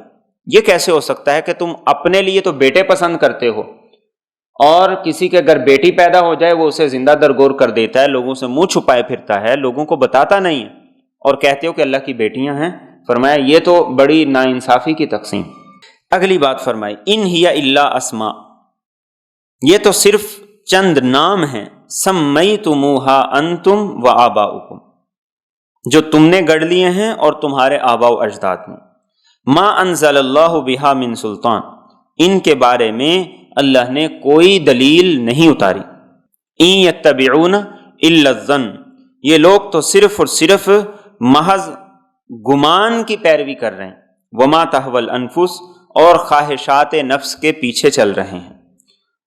یہ کیسے ہو سکتا ہے کہ تم اپنے لیے تو بیٹے پسند کرتے ہو، اور کسی کے اگر بیٹی پیدا ہو جائے وہ اسے زندہ درگور کر دیتا ہے، لوگوں سے منہ چھپائے پھرتا ہے، لوگوں کو بتاتا نہیں ہے، اور کہتے ہو کہ اللہ کی بیٹیاں ہیں؟ فرمایا یہ تو بڑی ناانصافی کی تقسیم۔ اگلی بات فرمائی ان ہی الا اسماء، یہ تو صرف چند نام ہیں، سمیتموہا انتم و آباؤکم، جو تم نے گڑھ لیے ہیں اور تمہارے آباء و اجداد نے، ما انزل اللہ بہا من سلطان، ان کے بارے میں اللہ نے کوئی دلیل نہیں اتاری، ان یتبعون الا الظن، یہ لوگ تو صرف اور صرف محض گمان کی پیروی کر رہے ہیں، وما تہوی الانفس، اور خواہشات نفس کے پیچھے چل رہے ہیں،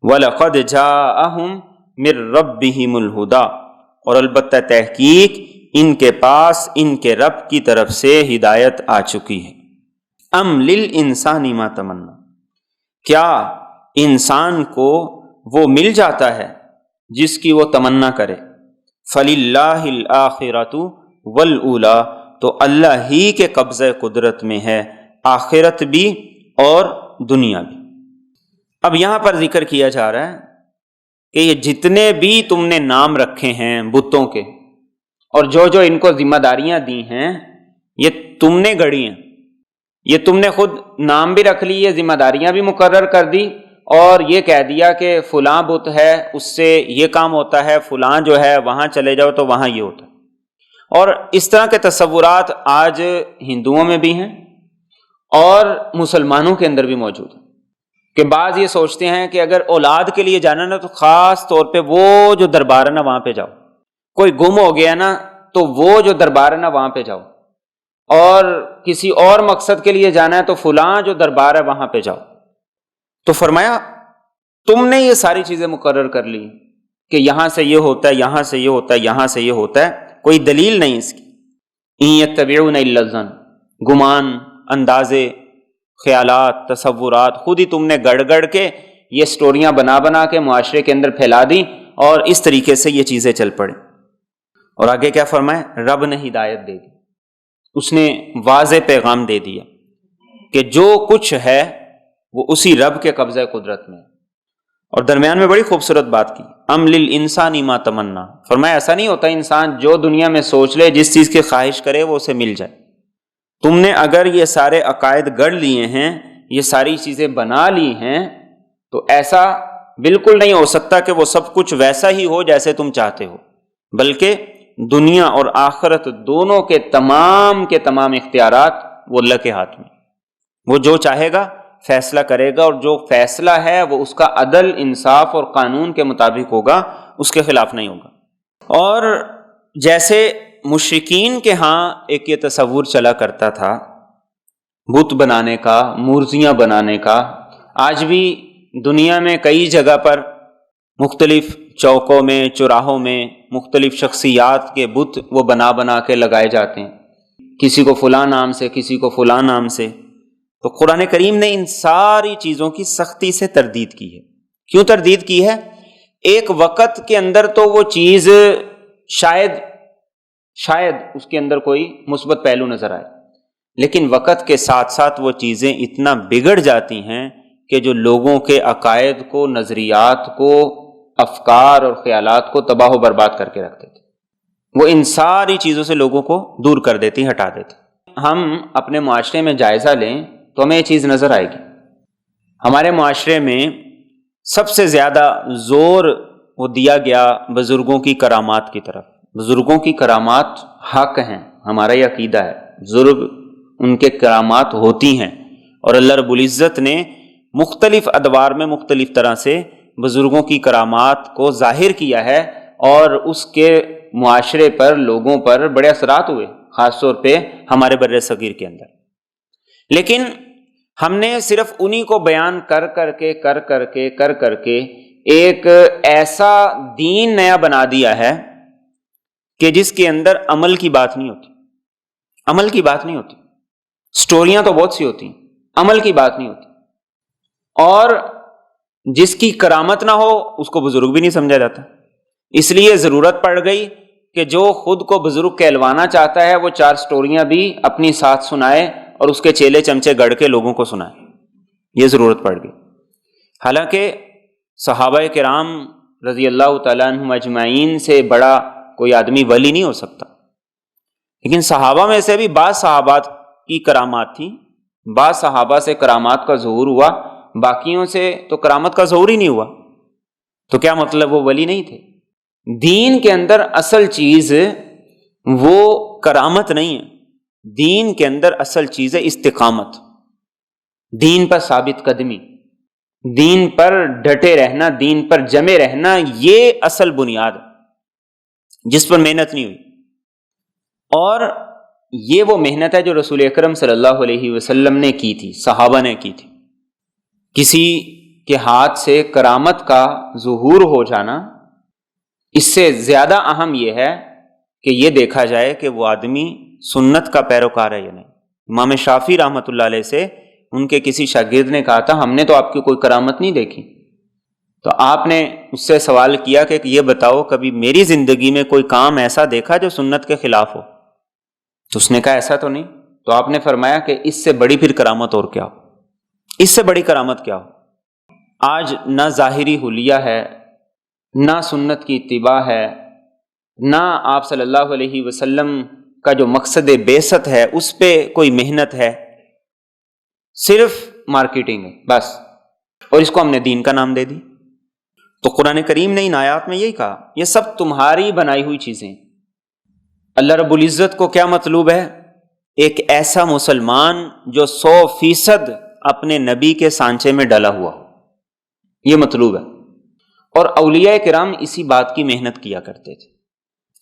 وَلَقَدْ جَاءَهُمْ مِن رَبِّهِمُ الْهُدَىٰ، اور البتہ تحقیق ان کے پاس ان کے رب کی طرف سے ہدایت آ چکی ہے۔ ام للانسان ما تمنا، کیا انسان کو وہ مل جاتا ہے جس کی وہ تمنا کرے، فللہ الآخرۃ والأولیٰ، تو اللہ ہی کے قبضہ قدرت میں ہے آخرت بھی اور دنیا بھی۔ اب یہاں پر ذکر کیا جا رہا ہے کہ یہ جتنے بھی تم نے نام رکھے ہیں بتوں کے، اور جو جو ان کو ذمہ داریاں دی ہیں، یہ تم نے گڑھی ہیں، یہ تم نے خود نام بھی رکھ لیے، ذمہ داریاں بھی مقرر کر دی، اور یہ کہہ دیا کہ فلاں بت ہے اس سے یہ کام ہوتا ہے، فلاں جو ہے وہاں چلے جاؤ تو وہاں یہ ہوتا ہے۔ اور اس طرح کے تصورات آج ہندوؤں میں بھی ہیں اور مسلمانوں کے اندر بھی موجود ہیں، کہ بعض یہ سوچتے ہیں کہ اگر اولاد کے لیے جانا نا تو خاص طور پہ وہ جو دربار ہے نا وہاں پہ جاؤ، کوئی گم ہو گیا نا تو وہ جو دربار ہے نا وہاں پہ جاؤ، اور کسی اور مقصد کے لیے جانا ہے تو فلاں جو دربار ہے وہاں پہ جاؤ۔ تو فرمایا تم نے یہ ساری چیزیں مقرر کر لی کہ یہاں سے یہ ہوتا ہے، یہاں سے یہ ہوتا ہے، یہاں سے یہ ہوتا ہے، کوئی دلیل نہیں اس کی۔ ان یتبعون الا الظن، گمان، اندازے، خیالات، تصورات خود ہی تم نے گڑھ گڑھ کے یہ سٹوریاں بنا بنا کے معاشرے کے اندر پھیلا دی، اور اس طریقے سے یہ چیزیں چل پڑیں۔ اور آگے کیا فرمائے، رب نے ہدایت دے دی، اس نے واضح پیغام دے دیا کہ جو کچھ ہے وہ اسی رب کے قبضہ قدرت میں ہے۔ اور درمیان میں بڑی خوبصورت بات کی، ام للانسان ما تمنا، فرمایا ایسا نہیں ہوتا انسان جو دنیا میں سوچ لے، جس چیز کی خواہش کرے وہ اسے مل جائے۔ تم نے اگر یہ سارے عقائد گڑھ لیے ہیں، یہ ساری چیزیں بنا لی ہیں، تو ایسا بالکل نہیں ہو سکتا کہ وہ سب کچھ ویسا ہی ہو جیسے تم چاہتے ہو، بلکہ دنیا اور آخرت دونوں کے تمام اختیارات وہ اللہ کے ہاتھ میں، وہ جو چاہے گا فیصلہ کرے گا، اور جو فیصلہ ہے وہ اس کا عدل، انصاف اور قانون کے مطابق ہوگا، اس کے خلاف نہیں ہوگا۔ اور جیسے مشرکین کے ہاں ایک یہ تصور چلا کرتا تھا بت بنانے کا، مورتیاں بنانے کا، آج بھی دنیا میں کئی جگہ پر مختلف چوکوں میں، چوراہوں میں مختلف شخصیات کے بت وہ بنا بنا کے لگائے جاتے ہیں، کسی کو فلاں نام سے، کسی کو فلاں نام سے۔ تو قرآن کریم نے ان ساری چیزوں کی سختی سے تردید کی ہے۔ کیوں تردید کی ہے؟ ایک وقت کے اندر تو وہ چیز شاید اس کے اندر کوئی مثبت پہلو نظر آئے، لیکن وقت کے ساتھ ساتھ وہ چیزیں اتنا بگڑ جاتی ہیں کہ جو لوگوں کے عقائد کو، نظریات کو، افکار اور خیالات کو تباہ و برباد کر کے رکھتے تھے، وہ ان ساری چیزوں سے لوگوں کو دور کر دیتی، ہٹا دیتی۔ ہم اپنے معاشرے میں جائزہ لیں تو ہمیں یہ چیز نظر آئے گی۔ ہمارے معاشرے میں سب سے زیادہ زور وہ دیا گیا بزرگوں کی کرامات کی طرف۔ بزرگوں کی کرامات حق ہیں، ہمارا یہ عقیدہ ہے، بزرگ ان کے کرامات ہوتی ہیں، اور اللہ رب العزت نے مختلف ادوار میں مختلف طرح سے بزرگوں کی کرامات کو ظاہر کیا ہے، اور اس کے معاشرے پر، لوگوں پر بڑے اثرات ہوئے، خاص طور پہ ہمارے بر صغیر کے اندر۔ لیکن ہم نے صرف انہی کو بیان کر کر کے ایک ایسا دین نیا بنا دیا ہے کہ جس کے اندر عمل کی بات نہیں ہوتی، سٹوریاں تو بہت سی ہوتی ہیں، عمل کی بات نہیں ہوتی، اور جس کی کرامت نہ ہو اس کو بزرگ بھی نہیں سمجھا جاتا۔ اس لیے ضرورت پڑ گئی کہ جو خود کو بزرگ کہلوانا چاہتا ہے وہ 4 سٹوریاں بھی اپنی ساتھ سنائے اور اس کے چیلے چمچے گڑھ کے لوگوں کو سنائے، یہ ضرورت پڑ گئی۔ حالانکہ صحابہ کرام رضی اللہ تعالیٰ عنہم اجمعین سے بڑا کوئی آدمی ولی نہیں ہو سکتا، لیکن صحابہ میں سے بھی بعض صحابات کی کرامات تھیں، بعض صحابہ سے کرامات کا ظہور ہوا، باقیوں سے تو کرامت کا ظہور ہی نہیں ہوا، تو کیا مطلب وہ ولی نہیں تھے؟ دین کے اندر اصل چیز وہ کرامت نہیں ہے، دین کے اندر اصل چیز ہے استقامت، دین پر ثابت قدمی، دین پر ڈٹے رہنا، دین پر جمے رہنا، یہ اصل بنیاد ہے جس پر محنت نہیں ہوئی۔ اور یہ وہ محنت ہے جو رسول اکرم صلی اللہ علیہ وسلم نے کی تھی، صحابہ نے کی تھی۔ کسی کے ہاتھ سے کرامت کا ظہور ہو جانا، اس سے زیادہ اہم یہ ہے کہ یہ دیکھا جائے کہ وہ آدمی سنت کا پیروکار ہے یا نہیں۔ امام شافعی رحمۃ اللہ علیہ سے ان کے کسی شاگرد نے کہا تھا ہم نے تو آپ کی کوئی کرامت نہیں دیکھی، تو آپ نے اس سے سوال کیا کہ یہ بتاؤ کبھی میری زندگی میں کوئی کام ایسا دیکھا جو سنت کے خلاف ہو؟ تو اس نے کہا ایسا تو نہیں۔ تو آپ نے فرمایا کہ اس سے بڑی پھر کرامت اور کیا ہو، اس سے بڑی کرامت کیا ہو؟ آج نہ ظاہری حلیہ ہے، نہ سنت کی اتباع ہے، نہ آپ صلی اللہ علیہ وسلم کا جو مقصد بعثت ہے اس پہ کوئی محنت ہے، صرف مارکیٹنگ ہے بس، اور اس کو ہم نے دین کا نام دے دی۔ تو قرآن کریم نے ان آیات میں یہی کہا یہ سب تمہاری بنائی ہوئی چیزیں ہیں۔ اللہ رب العزت کو کیا مطلوب ہے؟ ایک ایسا مسلمان جو 100% اپنے نبی کے سانچے میں ڈلا ہوا ہو، یہ مطلوب ہے۔ اور اولیاء کرام اسی بات کی محنت کیا کرتے تھے۔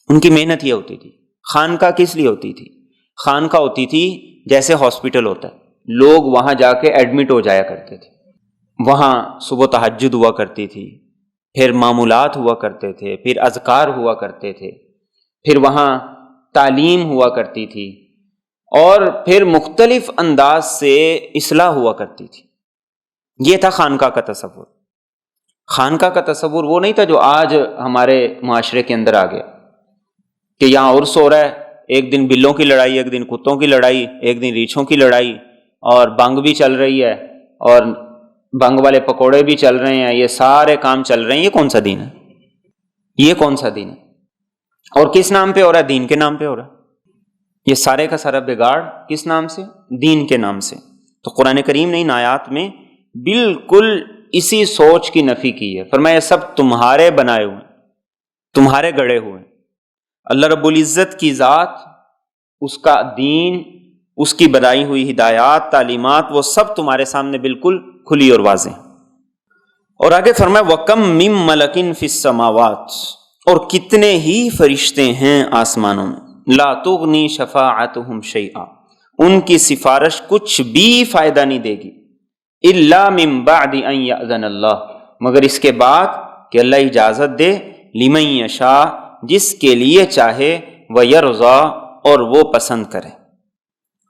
ان کی محنت یہ ہوتی تھی۔ خانقاہ کس لیے ہوتی تھی؟ خانقاہ ہوتی تھی جیسے ہاسپٹل ہوتا ہے، لوگ وہاں جا کے ایڈمٹ ہو جایا کرتے تھے، وہاں صبح تہجد ہوا کرتی تھی، پھر معمولات ہوا کرتے تھے، پھر اذکار ہوا کرتے تھے، پھر وہاں تعلیم ہوا کرتی تھی، اور پھر مختلف انداز سے اصلاح ہوا کرتی تھی۔ یہ تھا خانقاہ کا تصور۔ خانقاہ کا تصور وہ نہیں تھا جو آج ہمارے معاشرے کے اندر آ گیا کہ یہاں عرس ہو رہا ہے، ایک دن بلوں کی لڑائی، ایک دن کتوں کی لڑائی، ایک دن ریچھوں کی لڑائی، اور بنگ بھی چل رہی ہے اور بنگ والے پکوڑے بھی چل رہے ہیں، یہ سارے کام چل رہے ہیں۔ یہ کون سا دین ہے؟ یہ کون سا دین ہے؟ اور کس نام پہ ہو رہا ہے؟ دین کے نام پہ ہو رہا ہے۔ یہ سارے کا سارا بگاڑ کس نام سے؟ دین کے نام سے۔ تو قرآن کریم نے ان آیات میں بالکل اسی سوچ کی نفی کی ہے۔ فرمایا سب تمہارے بنائے ہوئے، تمہارے گڑے ہوئے۔ اللہ رب العزت کی ذات، اس کا دین، اس کی بنائی ہوئی ہدایات، تعلیمات، وہ سب تمہارے سامنے بالکل کھلی اور واضح ہیں۔ اور آگے فرمایا وَكَمْ مِن مَلَكٍ فِي السَّمَاوَاتِ، اور کتنے ہی فرشتے ہیں آسمانوں میں، لَا تُغْنِي شَفَاعَتُهُمْ شَيْئًا، ان کی سفارش کچھ بھی فائدہ نہیں دے گی، إِلَّا مِن بَعْدِ أَن يَأْذَنَ اللَّهُ، مگر اس کے بعد کہ اللہ اجازت دے، لِمَن يَشَاءُ، جس کے لیے چاہے، وَيَرْضَى، اور وہ پسند کرے۔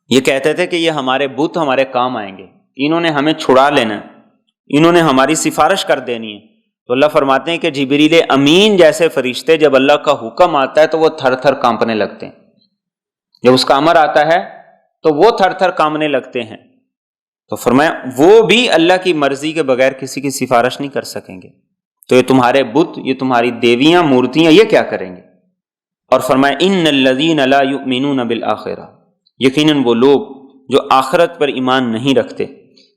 یہ کہتے تھے کہ یہ ہمارے بت ہمارے کام آئیں گے، انہوں نے ہمیں چھڑا لینا ہے، انہوں نے ہماری سفارش کر دینی ہے۔ تو اللہ فرماتے ہیں کہ جبریل امین جیسے فرشتے جب اللہ کا حکم آتا ہے تو وہ تھر تھر کانپنے لگتے ہیں، جب اس کا امر آتا ہے تو وہ تھر تھر کانپنے لگتے ہیں۔ تو فرمایا وہ بھی اللہ کی مرضی کے بغیر کسی کی سفارش نہیں کر سکیں گے۔ تو یہ تمہارے بت، یہ تمہاری دیویاں، مورتیاں، یہ کیا کریں گے؟ اور فرمایا ان الذین لا یؤمنون بالآخرہ، یقیناً وہ لوگ جو آخرت پر ایمان نہیں رکھتے،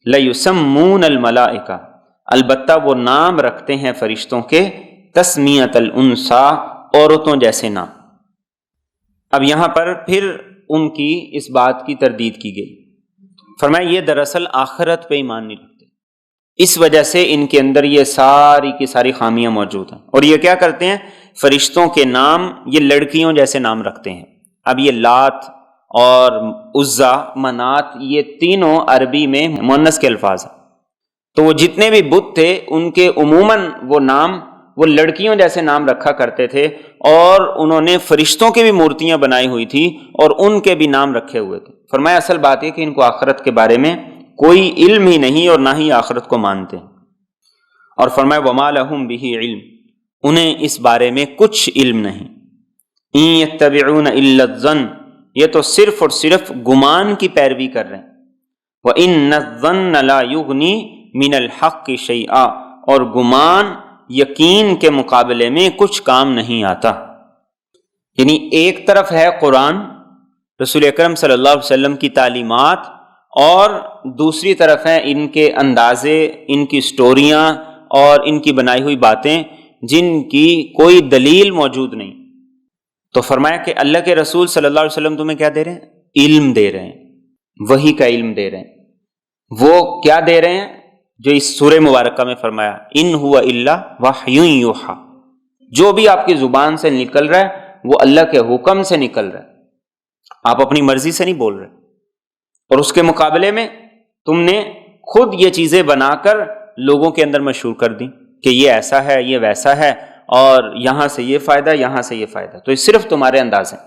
لیسمون الملائکہ، البتہ وہ نام رکھتے ہیں فرشتوں کے، تسمیۃ الانثیٰ، عورتوں جیسے نام۔ اب یہاں پر پھر ان کی اس بات کی تردید کی گئی۔ فرمایا یہ دراصل آخرت پہ ایمان نہیں رکھتے، اس وجہ سے ان کے اندر یہ ساری کی ساری خامیاں موجود ہیں۔ اور یہ کیا کرتے ہیں؟ فرشتوں کے نام یہ لڑکیوں جیسے نام رکھتے ہیں۔ اب یہ لات اور عزا، منات، یہ تینوں عربی میں مؤنث کے الفاظ ہیں۔ تو وہ جتنے بھی بت تھے ان کے عموماً وہ نام، وہ لڑکیوں جیسے نام رکھا کرتے تھے، اور انہوں نے فرشتوں کی بھی مورتیاں بنائی ہوئی تھی اور ان کے بھی نام رکھے ہوئے تھے۔ فرمایا اصل بات یہ کہ ان کو آخرت کے بارے میں کوئی علم ہی نہیں اور نہ ہی آخرت کو مانتے۔ اور فرمایا وَمَا لَهُم بِهِ عِلْم، انہیں اس بارے میں کچھ علم نہیں۔ إِن يَتَّبِعُونَ إِلَّا الظَّنَّ، یہ تو صرف اور صرف گمان کی پیروی کر رہے ہیں۔ وَإِنَّ الظَّنَّ لَا يُغْنِي مِنَ الْحَقِّ شَيْئًا، اور گمان یقین کے مقابلے میں کچھ کام نہیں آتا۔ یعنی ایک طرف ہے قرآن، رسول اکرم صلی اللہ علیہ وسلم کی تعلیمات، اور دوسری طرف ہیں ان کے اندازے، ان کی سٹوریاں اور ان کی بنائی ہوئی باتیں جن کی کوئی دلیل موجود نہیں۔ تو فرمایا کہ اللہ کے رسول صلی اللہ علیہ وسلم تمہیں کیا دے رہے ہیں؟ علم دے رہے ہیں، وحی کا علم دے رہے ہیں۔ وہ کیا دے رہے ہیں جو اس سورہ مبارکہ میں فرمایا ان ہوا الا وحی یوحی، جو بھی آپ کی زبان سے نکل رہا ہے وہ اللہ کے حکم سے نکل رہا ہے، آپ اپنی مرضی سے نہیں بول رہے۔ اور اس کے مقابلے میں تم نے خود یہ چیزیں بنا کر لوگوں کے اندر مشہور کر دی کہ یہ ایسا ہے، یہ ویسا ہے، اور یہاں سے یہ فائدہ، یہاں سے یہ فائدہ، تو یہ صرف تمہارے انداز ہیں۔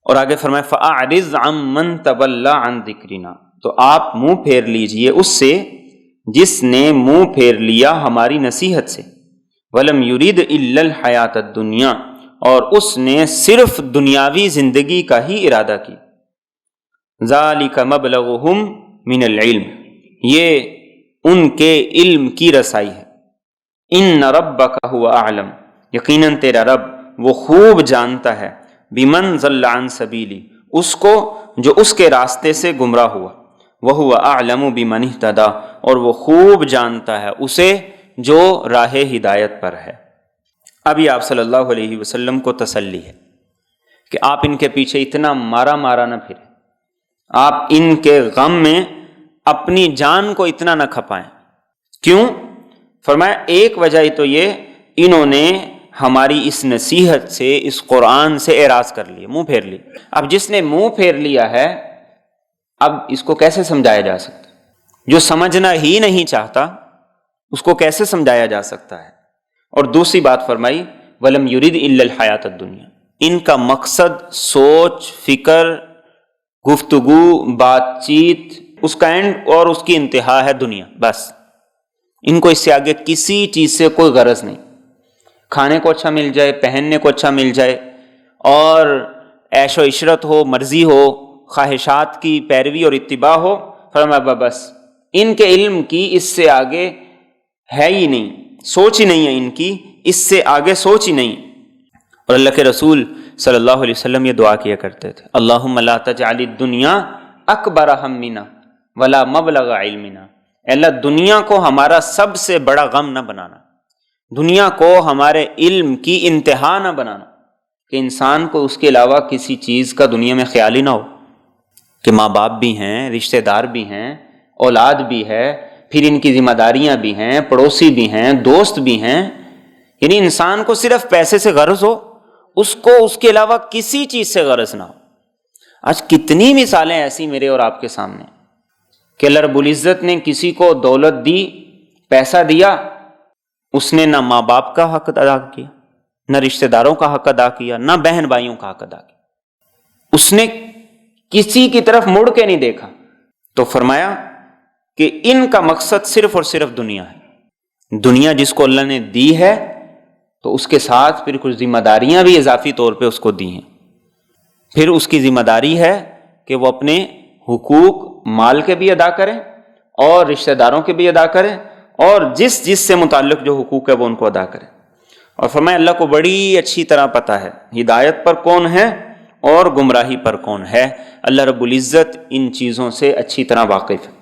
اور آگے فرمایا فَأَعْرِضْ عَمَّن تَوَلَّىٰ عَن ذِكْرِنَا، تو آپ منہ پھیر لیجئے اس سے جس نے منہ پھیر لیا ہماری نصیحت سے، وَلَمْ يُرِدْ إِلَّا الْحَيَاةَ الدُّنْيَا، اور اس نے صرف دنیاوی زندگی کا ہی ارادہ کی۔ ذَلِكَ مَبْلَغُهُمْ مِنَ الْعِلْمِ، یہ ان کے علم کی رسائی ہے۔ إِنَّ رَبَّكَ هُوَ أَعْلَمُ، یقیناً تیرا رب وہ خوب جانتا ہے، بِمَنْ ضَلَّ عَنْ سَبِيلِهِ، اس کو جو اس کے راستے سے گمراہ ہوا، وَهُوَ أَعْلَمُ بِمَنِ اهْتَدَىٰ، اور وہ خوب جانتا ہے اسے جو راہ ہدایت پر ہے۔ ابھی آپ صلی اللہ علیہ وسلم کو تسلی ہے کہ آپ ان کے پیچھے اتنا مارا نہ پھریں، آپ ان کے غم میں اپنی جان کو اتنا نہ کھپائیں۔ کیوں؟ فرمایا ایک وجہ ہی تو یہ، انہوں نے ہماری اس نصیحت سے، اس قرآن سے اعراض کر لیا، منہ پھیر لی۔ اب جس نے منہ پھیر لیا ہے، اب اس کو کیسے سمجھایا جا سکتا؟ جو سمجھنا ہی نہیں چاہتا اس کو کیسے سمجھایا جا سکتا ہے؟ اور دوسری بات فرمائی وَلَمْ يُرِدْ إِلَّا الْحَيَاةَ الدُّنْيَا، ان کا مقصد، سوچ، فکر، گفتگو، بات چیت، اس کا اینڈ اور اس کی انتہا ہے دنیا، بس۔ ان کو اس سے آگے کسی چیز سے کوئی غرض نہیں۔ کھانے کو اچھا مل جائے، پہننے کو اچھا مل جائے، اور عیش و عشرت ہو، مرضی ہو، خواہشات کی پیروی اور اتباع ہو، فرمایا بس۔ ان کے علم کی اس سے آگے ہے ہی نہیں، سوچ ہی نہیں ہے ان کی، اس سے آگے سوچ ہی نہیں۔ اور اللہ کے رسول صلی اللہ علیہ وسلم یہ دعا کیا کرتے تھے، اللہم لا تجعل الدنیا اکبر ہمنا ولا مبلغ علمنا، اے اللہ دنیا کو ہمارا سب سے بڑا غم نہ بنانا، دنیا کو ہمارے علم کی انتہا نہ بنانا، کہ انسان کو اس کے علاوہ کسی چیز کا دنیا میں خیال ہی نہ ہو، کہ ماں باپ بھی ہیں، رشتہ دار بھی ہیں، اولاد بھی ہے، پھر ان کی ذمہ داریاں بھی ہیں، پڑوسی بھی ہیں، دوست بھی ہیں، یعنی انسان کو صرف پیسے سے غرض ہو، اس کو اس کے علاوہ کسی چیز سے غرض نہ ہو۔ آج کتنی مثالیں ایسی میرے اور آپ کے سامنے کہ اللہ رب العزت نے کسی کو دولت دی، پیسہ دیا، اس نے نہ ماں باپ کا حق ادا کیا، نہ رشتہ داروں کا حق ادا کیا، نہ بہن بھائیوں کا حق ادا کیا، اس نے کسی کی طرف مڑ کے نہیں دیکھا۔ تو فرمایا کہ ان کا مقصد صرف اور صرف دنیا ہے۔ دنیا جس کو اللہ نے دی ہے تو اس کے ساتھ پھر کچھ ذمہ داریاں بھی اضافی طور پہ اس کو دی ہیں۔ پھر اس کی ذمہ داری ہے کہ وہ اپنے حقوق مال کے بھی ادا کریں اور رشتہ داروں کے بھی ادا کریں، اور جس سے متعلق جو حقوق ہے وہ ان کو ادا کریں۔ اور فرمایا اللہ کو بڑی اچھی طرح پتہ ہے ہدایت پر کون ہے اور گمراہی پر کون ہے، اللہ رب العزت ان چیزوں سے اچھی طرح واقف ہے۔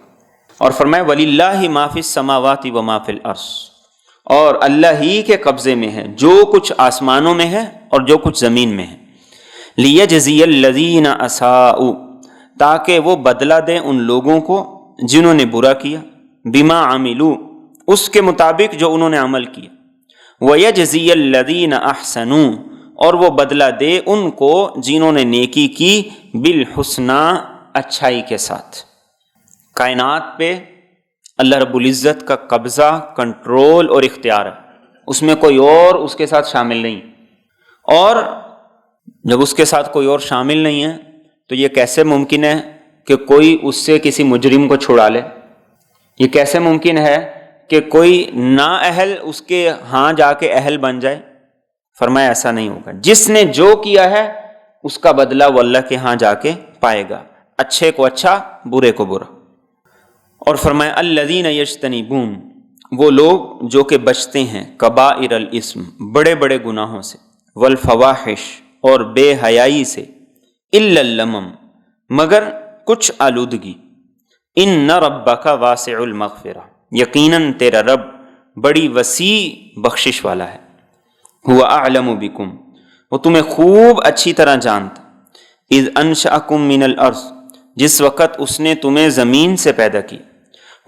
اور فرمایا وَلِلَّهِ مَا فِي السَّمَاوَاتِ وَمَا فِي الْأَرْضِ، اور اللہ ہی کے قبضے میں ہے جو کچھ آسمانوں میں ہے اور جو کچھ زمین میں ہے۔ لِيَجْزِيَ الَّذِينَ أَسَاءُوا، تاکہ وہ بدلہ دیں ان لوگوں کو جنہوں نے برا کیا، بِمَا عَمِلُوا، اس کے مطابق جو انہوں نے عمل کیا، وَيَجْزِيَ الَّذِينَ أَحْسَنُوا، اور وہ بدلہ دے ان کو جنہوں نے نیکی کی، بِالْحُسْنَىٰ، اچھائی کے ساتھ۔ کائنات پہ اللہ رب العزت کا قبضہ، کنٹرول اور اختیار ہے، اس میں کوئی اور اس کے ساتھ شامل نہیں۔ اور جب اس کے ساتھ کوئی اور شامل نہیں ہے تو یہ کیسے ممکن ہے کہ کوئی اس سے کسی مجرم کو چھڑا لے؟ یہ کیسے ممکن ہے کہ کوئی نااہل اس کے ہاں جا کے اہل بن جائے؟ فرمایا ایسا نہیں ہوگا، جس نے جو کیا ہے اس کا بدلہ وہ اللہ کے ہاں جا کے پائے گا، اچھے کو اچھا، برے کو برا۔ اور فرمایا الذین یجتنبون، وہ لوگ جو کہ بچتے ہیں، کبائر الاسم، بڑے بڑے گناہوں سے، والفواحش، اور بے حیائی سے، الا اللمم، مگر کچھ آلودگی، ان ربک واسع المغفرہ، یقیناً تیرا رب بڑی وسیع بخشش والا ہے۔ ہوا اعلم بکم، وہ تمہیں خوب اچھی طرح جانتا۔ اذ انشأکم من الارض، جس وقت اس نے تمہیں زمین سے پیدا کی۔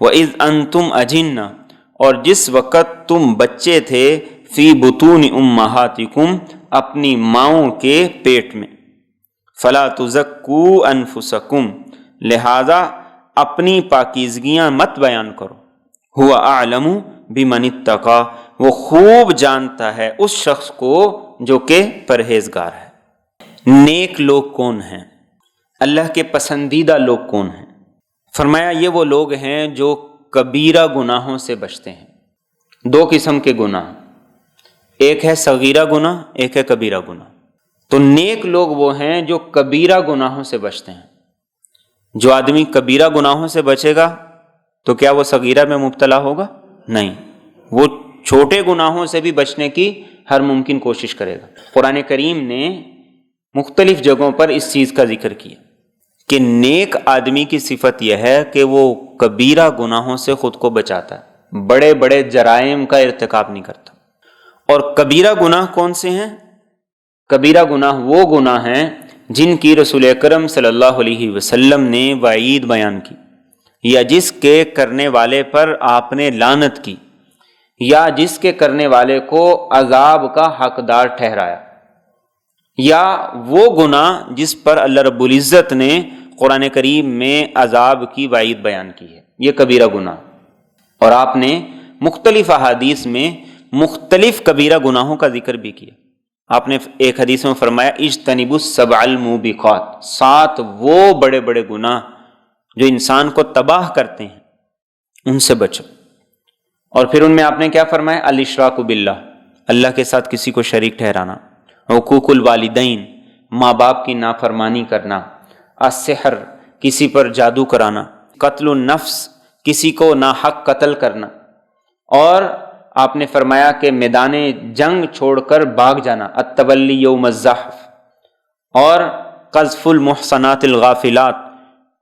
وَإِذْ أَنْتُمْ أَجِنَّةٌ، اور جس وقت تم بچے تھے، فی بطون امہاتکم، اپنی ماؤں کے پیٹ میں۔ فلا تزکوا انفسکم، لہذا اپنی پاکیزگیاں مت بیان کرو۔ ہوا اعلم بمن اتقی، وہ خوب جانتا ہے اس شخص کو جو کہ پرہیزگار ہے۔ نیک لوگ کون ہیں؟ اللہ کے پسندیدہ لوگ کون ہیں؟ فرمایا یہ وہ لوگ ہیں جو کبیرہ گناہوں سے بچتے ہیں۔ دو قسم کے گناہ، ایک ہے صغیرہ گناہ، ایک ہے کبیرہ گناہ۔ تو نیک لوگ وہ ہیں جو کبیرہ گناہوں سے بچتے ہیں۔ جو آدمی کبیرہ گناہوں سے بچے گا تو کیا وہ صغیرہ میں مبتلا ہوگا؟ نہیں، وہ چھوٹے گناہوں سے بھی بچنے کی ہر ممکن کوشش کرے گا۔ قرآن کریم نے مختلف جگہوں پر اس چیز کا ذکر کیا کہ نیک آدمی کی صفت یہ ہے کہ وہ کبیرہ گناہوں سے خود کو بچاتا ہے، بڑے بڑے جرائم کا ارتکاب نہیں کرتا۔ اور کبیرہ گناہ کون سے ہیں؟ کبیرہ گناہ وہ گناہ ہیں جن کی رسول اکرم صلی اللہ علیہ وسلم نے وعید بیان کی، یا جس کے کرنے والے پر آپ نے لعنت کی، یا جس کے کرنے والے کو عذاب کا حقدار ٹھہرایا، یا وہ گناہ جس پر اللہ رب العزت نے قرآن کریم میں عذاب کی وعید بیان کی ہے، یہ کبیرہ گناہ۔ اور آپ نے مختلف احادیث میں مختلف کبیرہ گناہوں کا ذکر بھی کیا۔ آپ نے ایک حدیث میں فرمایا اجتنبوا السبع الموبقات، 7 وہ بڑے بڑے گناہ جو انسان کو تباہ کرتے ہیں، ان سے بچو۔ اور پھر ان میں آپ نے کیا فرمایا؟ الاشراک باللہ، اللہ کے ساتھ کسی کو شریک ٹھہرانا، حقوق الوالدین، ماں باپ کی نافرمانی کرنا، السحر، کسی پر جادو کرانا، قتل النفس، کسی کو ناحق قتل کرنا، اور آپ نے فرمایا کہ میدان جنگ چھوڑ کر بھاگ جانا، التولی یوم الزحف، اور قذف المحصنات الغافلات،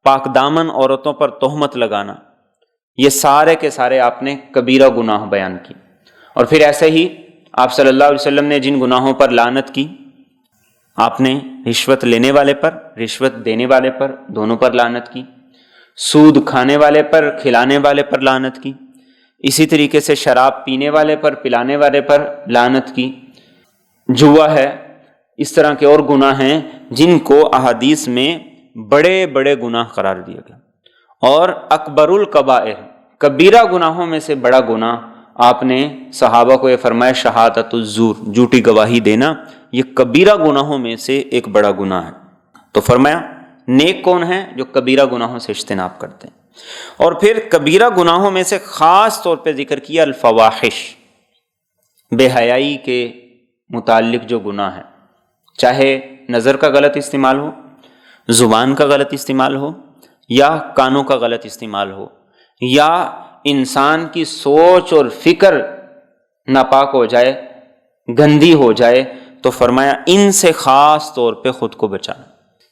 پاک دامن عورتوں پر تہمت لگانا، یہ سارے کے سارے آپ نے کبیرہ گناہ بیان کی۔ اور پھر ایسے ہی آپ صلی اللہ علیہ وسلم نے جن گناہوں پر لعنت کی، آپ نے رشوت لینے والے پر، رشوت دینے والے پر، دونوں پر لعنت کی، سود کھانے والے پر، کھلانے والے پر لعنت کی، اسی طریقے سے شراب پینے والے پر، پلانے والے پر لعنت کی، جوا ہے، اس طرح کے اور گناہ ہیں جن کو احادیث میں بڑے بڑے گناہ قرار دیا گیا۔ اور اکبر الکبائر، کبیرہ گناہوں میں سے بڑا گناہ، آپ نے صحابہ کو یہ فرمایا شہادت الزور، جھوٹی گواہی دینا، یہ کبیرہ گناہوں میں سے ایک بڑا گناہ ہے۔ تو فرمایا نیک کون ہیں؟ جو کبیرہ گناہوں سے اجتناب کرتے ہیں۔ اور پھر کبیرہ گناہوں میں سے خاص طور پہ ذکر کیا الفواحش، بے حیائی کے متعلق جو گناہ ہیں، چاہے نظر کا غلط استعمال ہو، زبان کا غلط استعمال ہو، یا کانوں کا غلط استعمال ہو، یا انسان کی سوچ اور فکر ناپاک ہو جائے، گندی ہو جائے، تو فرمایا ان سے خاص طور پہ خود کو بچانا۔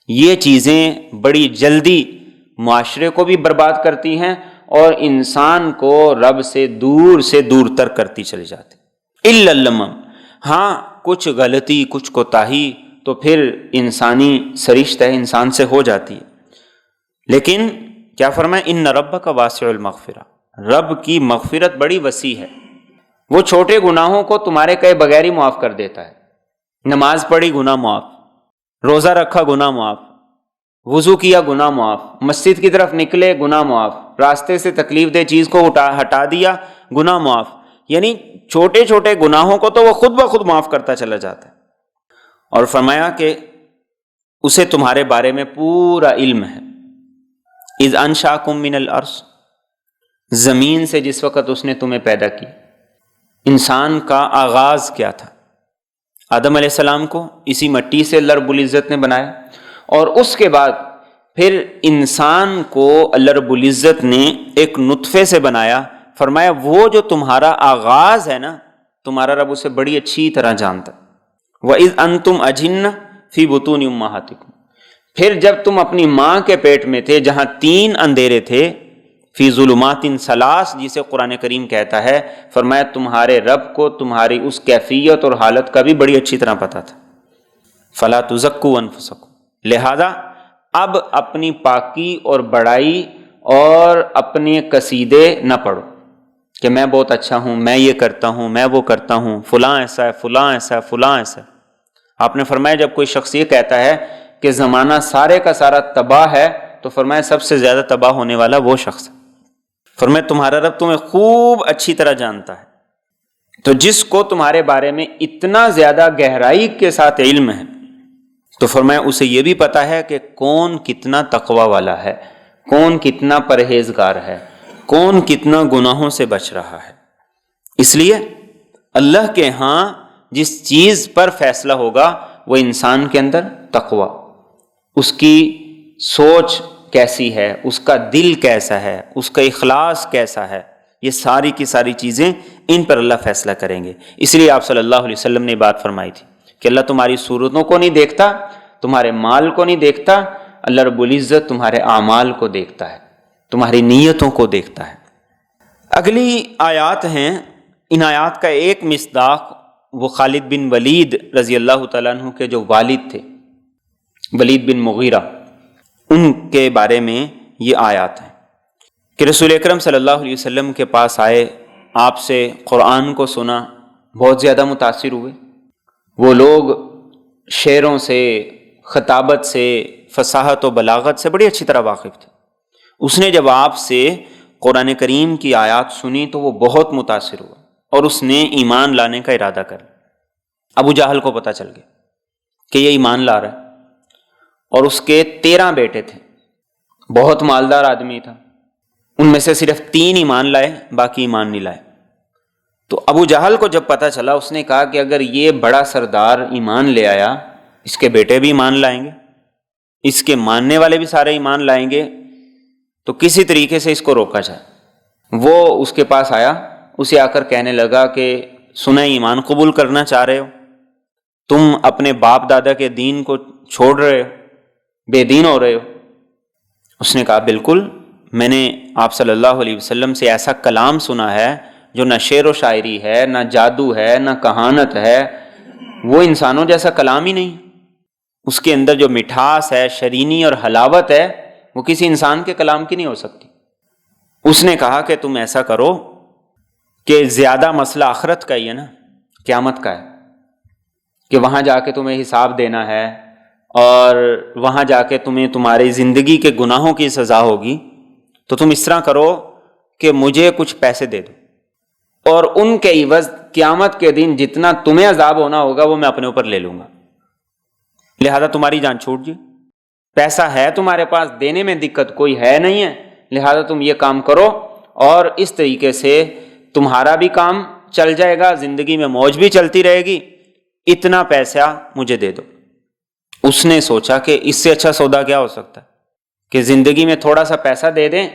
یہ چیزیں بڑی جلدی معاشرے کو بھی برباد کرتی ہیں اور انسان کو رب سے دور تر کرتی چلی جاتی۔ الا اللمم، ہاں کچھ غلطی، کچھ کوتاہی تو پھر انسانی سرشت ہے، انسان سے ہو جاتی ہے، لیکن کیا فرمایا ان ربک واسع المغفرہ، رب کی مغفرت بڑی وسیع ہے، وہ چھوٹے گناہوں کو تمہارے کہے بغیر ہی معاف کر دیتا ہے۔ نماز پڑھی گناہ معاف، روزہ رکھا گناہ معاف، وضو کیا گناہ معاف، مسجد کی طرف نکلے گناہ معاف، راستے سے تکلیف دہ چیز کو ہٹا دیا گناہ معاف، یعنی چھوٹے چھوٹے گناہوں کو تو وہ خود بخود معاف کرتا چلا جاتا ہے۔ اور فرمایا کہ اسے تمہارے بارے میں پورا علم ہے۔ اذ انشاکم من الارض، زمین سے جس وقت اس نے تمہیں پیدا کی۔ انسان کا آغاز کیا تھا؟ آدم علیہ السلام کو اسی مٹی سے اللہ رب العزت نے بنایا، اور اس کے بعد پھر انسان کو اللہ رب العزت نے ایک نطفے سے بنایا۔ فرمایا وہ جو تمہارا آغاز ہے نا، تمہارا رب اسے بڑی اچھی طرح جانتا۔ وَإِذْ أَنْتُمْ أَجِنَّةٌ فِي بُطُونِ أُمَّهَاتِكُمْ، پھر جب تم اپنی ماں کے پیٹ میں تھے، جہاں 3 اندھیرے تھے، فی ظلمات ثلاث جسے قرآن کریم کہتا ہے، فرمایا تمہارے رب کو تمہاری اس کیفیت اور حالت کا بھی بڑی اچھی طرح پتہ تھا۔ فلا تزکوا انفسکم، لہذا اب اپنی پاکی اور بڑائی اور اپنے قصیدے نہ پڑھو کہ میں بہت اچھا ہوں، میں یہ کرتا ہوں، میں وہ کرتا ہوں، فلاں ایسا ہے، فلاں ایسا ہے، فلاں ایسا ہے۔ آپ نے فرمایا جب کوئی شخص یہ کہتا ہے کہ زمانہ سارے کا سارا تباہ ہے، تو فرمایا سب سے زیادہ تباہ ہونے والا وہ شخص ہے۔ فرمایا تمہارا رب تمہیں خوب اچھی طرح جانتا ہے، تو جس کو تمہارے بارے میں اتنا زیادہ گہرائی کے ساتھ علم ہے، تو فرمایا اسے یہ بھی پتا ہے کہ کون کتنا تقوی والا ہے، کون کتنا پرہیزگار ہے، کون کتنا گناہوں سے بچ رہا ہے۔ اس لیے اللہ کے ہاں جس چیز پر فیصلہ ہوگا وہ انسان کے اندر تقوی، اس کی سوچ کیسی ہے، اس کا دل کیسا ہے، اس کا اخلاص کیسا ہے، یہ ساری کی ساری چیزیں ان پر اللہ فیصلہ کریں گے۔ اس لیے آپ صلی اللہ علیہ وسلم نے بات فرمائی تھی کہ اللہ تمہاری صورتوں کو نہیں دیکھتا، تمہارے مال کو نہیں دیکھتا، اللہ رب العزت تمہارے اعمال کو دیکھتا ہے، تمہاری نیتوں کو دیکھتا ہے۔ اگلی آیات ہیں، ان آیات کا ایک مصداق وہ خالد بن ولید رضی اللہ تعالیٰ عنہ کے جو والد تھے، ولید بن مغیرہ، ان کے بارے میں یہ آیات ہیں کہ رسول اکرم صلی اللہ علیہ وسلم کے پاس آئے، آپ سے قرآن کو سنا، بہت زیادہ متاثر ہوئے۔ وہ لوگ شعروں سے، خطابت سے، فصاحت و بلاغت سے بڑی اچھی طرح واقف تھے۔ اس نے جب آپ سے قرآن کریم کی آیات سنی تو وہ بہت متاثر ہوا اور اس نے ایمان لانے کا ارادہ کر لیا۔ ابو جہل کو پتہ چل گیا کہ یہ ایمان لا رہا ہے، اور اس کے 13 بیٹے تھے، بہت مالدار آدمی تھا، ان میں سے صرف 3 ایمان لائے، باقی ایمان نہیں لائے۔ تو ابو جہل کو جب پتہ چلا، اس نے کہا کہ اگر یہ بڑا سردار ایمان لے آیا، اس کے بیٹے بھی ایمان لائیں گے، اس کے ماننے والے بھی سارے ایمان لائیں گے، تو کسی طریقے سے اس کو روکا جائے۔ وہ اس کے پاس آیا، اسے آ کر کہنے لگا کہ سنا ایمان قبول کرنا چاہ رہے ہو، تم اپنے باپ دادا کے دین کو چھوڑ رہے ہو، بے دین ہو رہے ہو۔ اس نے کہا بالکل، میں نے آپ صلی اللہ علیہ وسلم سے ایسا کلام سنا ہے جو نہ شعر و شاعری ہے، نہ جادو ہے، نہ کہانت ہے، وہ انسانوں جیسا کلام ہی نہیں۔ اس کے اندر جو مٹھاس ہے، شرینی اور حلاوت ہے، وہ کسی انسان کے کلام کی نہیں ہو سکتی۔ اس نے کہا کہ تم ایسا کرو کہ زیادہ مسئلہ آخرت کا ہی ہے نا، قیامت کا ہے، کہ وہاں جا کے تمہیں حساب دینا ہے، اور وہاں جا کے تمہیں تمہاری زندگی کے گناہوں کی سزا ہوگی، تو تم اس طرح کرو کہ مجھے کچھ پیسے دے دو، اور ان کے عوض قیامت کے دن جتنا تمہیں عذاب ہونا ہوگا وہ میں اپنے اوپر لے لوں گا، لہذا تمہاری جان چھوٹ جائے۔ پیسہ ہے تمہارے پاس، دینے میں دقت کوئی ہے نہیں ہے، لہذا تم یہ کام کرو، اور اس طریقے سے تمہارا بھی کام چل جائے گا، زندگی میں موج بھی چلتی رہے گی، اتنا پیسہ مجھے دے دو۔ اس نے سوچا کہ اس سے اچھا سودا کیا ہو سکتا ہے کہ زندگی میں تھوڑا سا پیسہ دے دیں،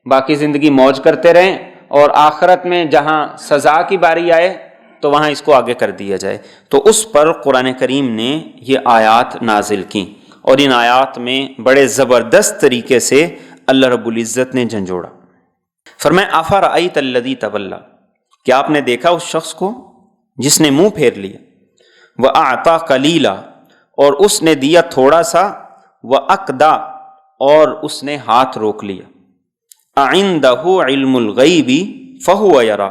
باقی زندگی موج کرتے رہیں، اور آخرت میں جہاں سزا کی باری آئے تو وہاں اس کو آگے کر دیا جائے۔ تو اس پر قرآن کریم نے یہ آیات نازل کی، اور ان آیات میں بڑے زبردست طریقے سے اللہ رب العزت نے جھنجھوڑا۔ فرمایا افرأیت الذی تولی، کیا آپ نے دیکھا اس شخص کو جس نے منہ پھیر لیا، وَأَعْطَى قَلِيلًا، اور اس نے دیا تھوڑا سا، وَأَقْدَى، اور اس نے ہاتھ روک لیا، أَعِندَهُ عِلْمُ الْغَيْبِ فَهُوَ يَرَى،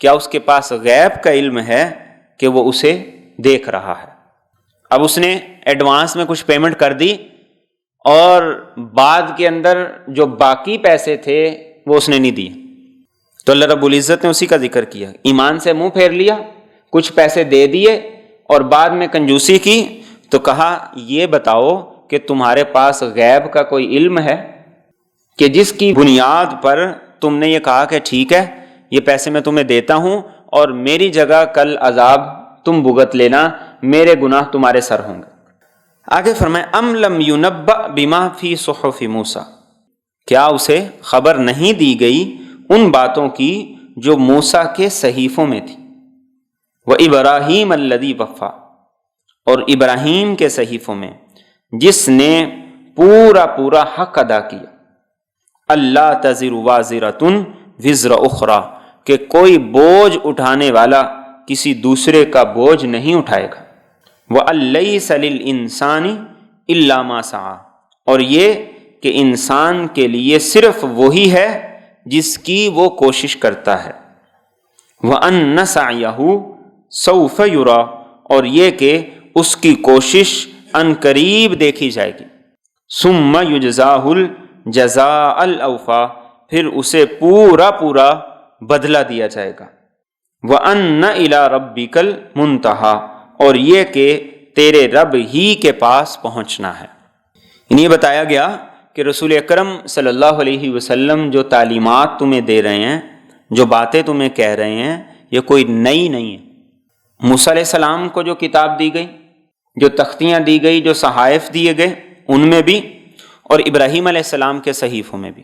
کیا اس کے پاس غیب کا علم ہے کہ وہ اسے دیکھ رہا ہے۔ اب اس نے ایڈوانس میں کچھ پیمنٹ کر دی، اور بعد کے اندر جو باقی پیسے تھے وہ اس نے نہیں دیے، تو اللہ رب العزت نے اسی کا ذکر کیا، ایمان سے منہ پھیر لیا، کچھ پیسے دے دیے، اور بعد میں کنجوسی کی، تو کہا یہ بتاؤ کہ تمہارے پاس غیب کا کوئی علم ہے کہ جس کی بنیاد پر تم نے یہ کہا کہ ٹھیک ہے یہ پیسے میں تمہیں دیتا ہوں، اور میری جگہ کل عذاب تم بھگت لینا، میرے گناہ تمہارے سر ہوں گے۔ آگے فرمائے ام لم ینبأ بما فی صحف موسیٰ، کیا اسے خبر نہیں دی گئی ان باتوں کی جو موسیٰ کے صحیفوں میں تھی، وَإِبْرَاهِيمَ الَّذِي وَفَّى، اور ابراہیم کے صحیفوں میں جس نے پورا پورا حق ادا کیا، اللہ تزر وازرۃ وزر اخری، کہ کوئی بوجھ اٹھانے والا کسی دوسرے کا بوجھ نہیں اٹھائے گا۔ وَأَن لَّيْسَ لِلْإِنسَانِ إِلَّا مَا سَعَىٰ، اور یہ کہ انسان کے لیے صرف وہی ہے جس کی وہ کوشش کرتا ہے۔ وَأَنَّ سَعْيَهُ سَوْفَ يُرَىٰ، اور یہ کہ اس کی کوشش عنقریب دیکھی جائے گی۔ ثُمَّ يُجْزَاهُ الْجَزَاءَ الْأَوْفَىٰ، پھر اسے پورا بدلہ دیا جائے گا۔ وَأَنَّ إِلَىٰ رَبِّكَ الْمُنتَهَىٰ، اور یہ کہ تیرے رب ہی کے پاس پہنچنا ہے۔ یہ بتایا گیا کہ رسول اکرم صلی اللہ علیہ وسلم جو تعلیمات تمہیں دے رہے ہیں، جو باتیں تمہیں کہہ رہے ہیں، یہ کوئی نئی نہیں ہے۔ موسیٰ علیہ السلام کو جو کتاب دی گئی، جو تختیاں دی گئی، جو صحائف دیے گئے، ان میں بھی، اور ابراہیم علیہ السلام کے صحیفوں میں بھی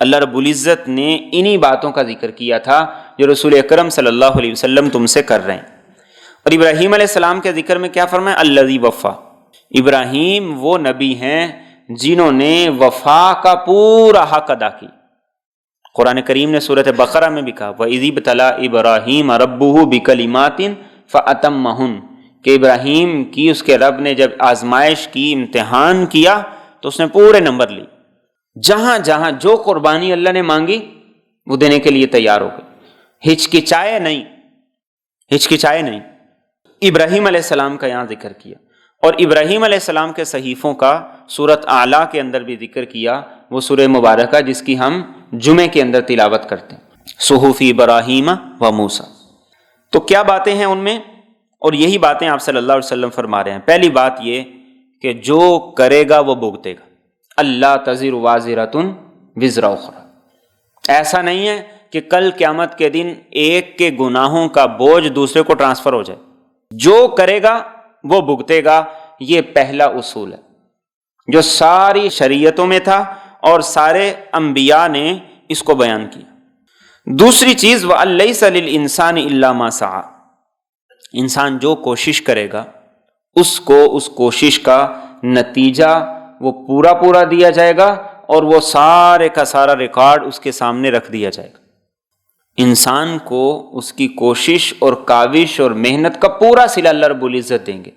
اللہ رب العزت نے انہی باتوں کا ذکر کیا تھا جو رسول اکرم صلی اللہ علیہ وسلم تم سے کر رہے ہیں۔ اور ابراہیم علیہ السلام کے ذکر میں کیا فرمایا؟ الذی وفا، ابراہیم وہ نبی ہیں جنہوں نے وفا کا پورا حق ادا کی۔ قرآن کریم نے سورۃ بقرہ میں بھی کہا وَإِذِ ابْتَلَىٰ إِبْرَاهِيمَ رَبُّهُ بِكَلِمَاتٍ فَأَتَمَّهُنَّ، کہ ابراہیم کی اس کے رب نے جب آزمائش کی، امتحان کیا تو اس نے پورے نمبر لی۔ جہاں جہاں جو قربانی اللہ نے مانگی وہ دینے کے لیے تیار ہو گئے، ہچکچائے نہیں۔ ابراہیم علیہ السلام کا یہاں ذکر کیا، اور ابراہیم علیہ السلام کے صحیفوں کا سورۃ اعلیٰ کے اندر بھی ذکر کیا، وہ سورہ مبارکہ جس کی ہم جمعے کے اندر تلاوت کرتے ہیں، صحف ابراہیم و موسیٰ۔ تو کیا باتیں ہیں ان میں؟ اور یہی باتیں آپ صلی اللہ علیہ وسلم فرما رہے ہیں۔ پہلی بات یہ کہ جو کرے گا وہ بھگتے گا، اللہ تزر وازرۃ وزر اخری۔ ایسا نہیں ہے کہ کل قیامت کے دن ایک کے گناہوں کا بوجھ دوسرے کو ٹرانسفر ہو جائے۔ جو کرے گا وہ بھگتے گا، یہ پہلا اصول ہے جو ساری شریعتوں میں تھا اور سارے انبیاء نے اس کو بیان کیا۔ دوسری چیز وَأَن لَّيْسَ لِلْإِنسَانِ إِلَّا مَا سَعَىٰ، انسان جو کوشش کرے گا اس کو اس کوشش کا نتیجہ وہ پورا دیا جائے گا، اور وہ سارے کا سارا ریکارڈ اس کے سامنے رکھ دیا جائے گا۔ انسان کو اس کی کوشش اور کاوش اور محنت کا پورا صلہ اللہ رب العزت دیں گے۔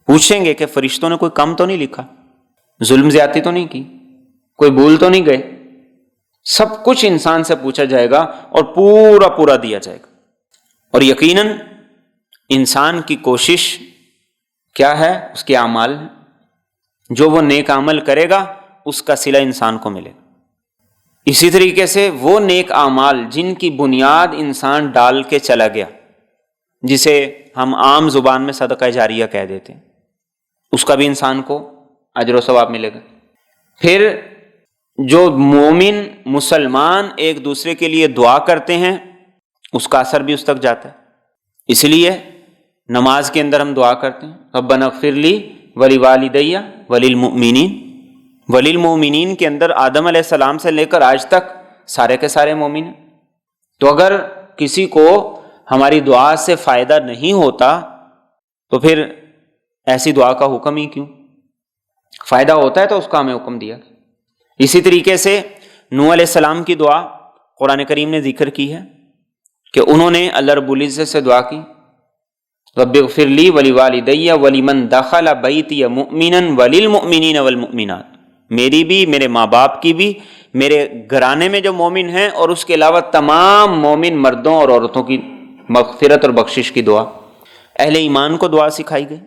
پوچھیں گے کہ فرشتوں نے کوئی کم تو نہیں لکھا، ظلم زیادتی تو نہیں کی، کوئی بھول تو نہیں گئے؟ سب کچھ انسان سے پوچھا جائے گا اور پورا دیا جائے گا۔ اور یقیناً انسان کی کوشش کیا ہے؟ اس کے اعمال ہیں۔ جو وہ نیک عمل کرے گا اس کا صلہ انسان کو ملے گا۔ اسی طریقے سے وہ نیک اعمال جن کی بنیاد انسان ڈال کے چلا گیا، جسے ہم عام زبان میں صدقہ جاریہ کہہ دیتے ہیں، اس کا بھی انسان کو اجر و ثواب ملے گا۔ پھر جو مومن مسلمان ایک دوسرے کے لیے دعا کرتے ہیں اس کا اثر بھی اس تک جاتا ہے۔ اس لیے نماز کے اندر ہم دعا کرتے ہیں ربنا اغفر لی ولوالدی وللمؤمنین۔ وللمؤمنین کے اندر آدم علیہ السلام سے لے کر آج تک سارے کے سارے مومن ہیں۔ تو اگر کسی کو ہماری دعا سے فائدہ نہیں ہوتا تو پھر ایسی دعا کا حکم ہی کیوں؟ فائدہ ہوتا ہے تو اس کا ہمیں حکم دیا۔ اسی طریقے سے نوح علیہ السلام کی دعا قرآن کریم نے ذکر کی ہے کہ انہوں نے اللہ رب العزت سے دعا کی رب اغفر لی ولوالدی ولمن دخل بیتی مؤمنا وللمؤمنین والمؤمنات، میری بھی، میرے ماں باپ کی بھی، میرے گھرانے میں جو مومن ہیں اور اس کے علاوہ تمام مومن مردوں اور عورتوں کی مغفرت اور بخشش کی دعا۔ اہل ایمان کو دعا سکھائی گئی۔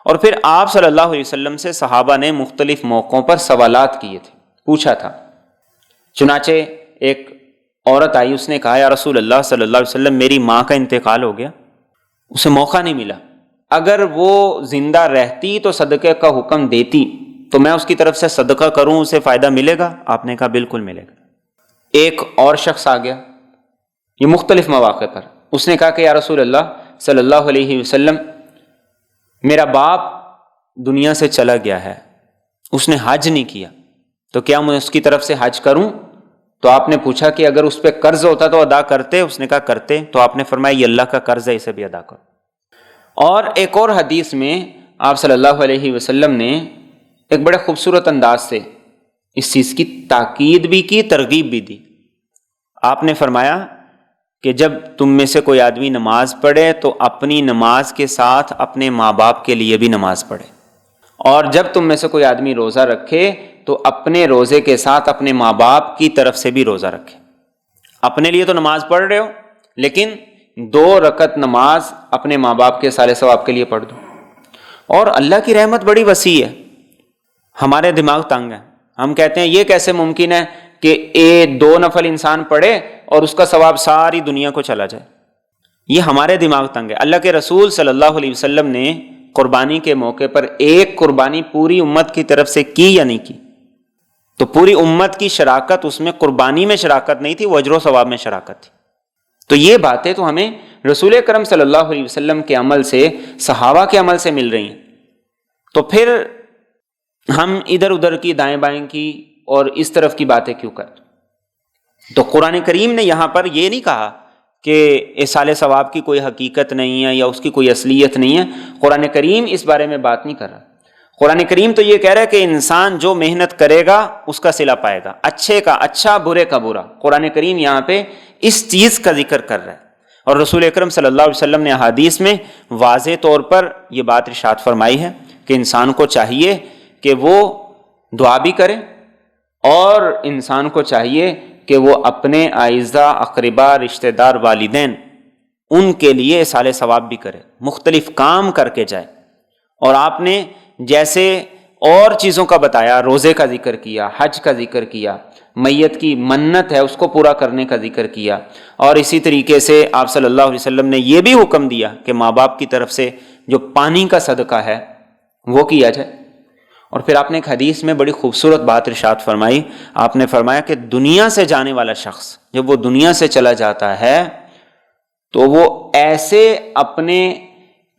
اور پھر آپ صلی اللہ علیہ وسلم سے صحابہ نے مختلف موقعوں پر سوالات کیے تھے، پوچھا تھا۔ چنانچہ ایک عورت آئی، اس نے کہا یا رسول اللہ صلی اللہ علیہ وسلم میری ماں کا انتقال ہو گیا، اسے موقع نہیں ملا، اگر وہ زندہ رہتی تو صدقے کا حکم دیتی تو میں اس کی طرف سے صدقہ کروں، اسے فائدہ ملے گا؟ آپ نے کہا بالکل ملے گا۔ ایک اور شخص آ گیا، یہ مختلف مواقع پر، اس نے کہا کہ یا رسول اللہ صلی اللہ علیہ وسلم میرا باپ دنیا سے چلا گیا ہے، اس نے حج نہیں کیا، تو کیا میں اس کی طرف سے حج کروں؟ تو آپ نے پوچھا کہ اگر اس پہ قرض ہوتا تو ادا کرتے؟ اس نے کہا کرتے۔ تو آپ نے فرمایا یہ اللہ کا قرض ہے، اسے بھی ادا کرو۔ اور ایک اور حدیث میں آپ صلی اللہ علیہ وسلم نے ایک بڑے خوبصورت انداز سے اس چیز کی تاکید بھی کی، ترغیب بھی دی۔ آپ نے فرمایا کہ جب تم میں سے کوئی آدمی نماز پڑھے تو اپنی نماز کے ساتھ اپنے ماں باپ کے لیے بھی نماز پڑھے، اور جب تم میں سے کوئی آدمی روزہ رکھے تو اپنے روزے کے ساتھ اپنے ماں باپ کی طرف سے بھی روزہ رکھے۔ اپنے لیے تو نماز پڑھ رہے ہو، لیکن 2 رکعت نماز اپنے ماں باپ کے صالح ثواب کے لیے پڑھ دو۔ اور اللہ کی رحمت بڑی وسیع ہے، ہمارے دماغ تنگ ہیں۔ ہم کہتے ہیں یہ کیسے ممکن ہے کہ 2 نفل انسان پڑھے اور اس کا ثواب ساری دنیا کو چلا جائے؟ یہ ہمارے دماغ تنگ ہے۔ اللہ کے رسول صلی اللہ علیہ وسلم نے قربانی کے موقع پر ایک قربانی پوری امت کی طرف سے کی یا نہیں کی؟ تو پوری امت کی شراکت اس میں قربانی میں شراکت نہیں تھی، وہ اجر و ثواب میں شراکت تھی۔ تو یہ باتیں تو ہمیں رسول اکرم صلی اللہ علیہ وسلم کے عمل سے، صحابہ کے عمل سے مل رہی ہیں، تو پھر ہم ادھر ادھر کی، دائیں بائیں کی اور اس طرف کی باتیں کیوں کریں؟ تو قرآن کریم نے یہاں پر یہ نہیں کہا کہ ایصال ثواب کی کوئی حقیقت نہیں ہے یا اس کی کوئی اصلیت نہیں ہے۔ قرآن کریم اس بارے میں بات نہیں کر رہا۔ قرآن کریم تو یہ کہہ رہا ہے کہ انسان جو محنت کرے گا اس کا صلہ پائے گا، اچھے کا اچھا، برے کا برا۔ قرآن کریم یہاں پہ اس چیز کا ذکر کر رہا ہے، اور رسول اکرم صلی اللہ علیہ وسلم نے احادیث میں واضح طور پر یہ بات ارشاد فرمائی ہے کہ انسان کو چاہیے کہ وہ دعا بھی کرے، اور انسان کو چاہیے کہ وہ اپنے اعزہ، اقربا، رشتہ دار، والدین، ان کے لیے ایصال ثواب بھی کرے، مختلف کام کر کے جائے۔ اور آپ نے جیسے اور چیزوں کا بتایا، روزے کا ذکر کیا، حج کا ذکر کیا، میت کی منت ہے اس کو پورا کرنے کا ذکر کیا، اور اسی طریقے سے آپ صلی اللہ علیہ وسلم نے یہ بھی حکم دیا کہ ماں باپ کی طرف سے جو پانی کا صدقہ ہے وہ کیا جائے۔ اور پھر آپ نے ایک حدیث میں بڑی خوبصورت بات ارشاد فرمائی۔ آپ نے فرمایا کہ دنیا سے جانے والا شخص جب وہ دنیا سے چلا جاتا ہے تو وہ ایسے اپنے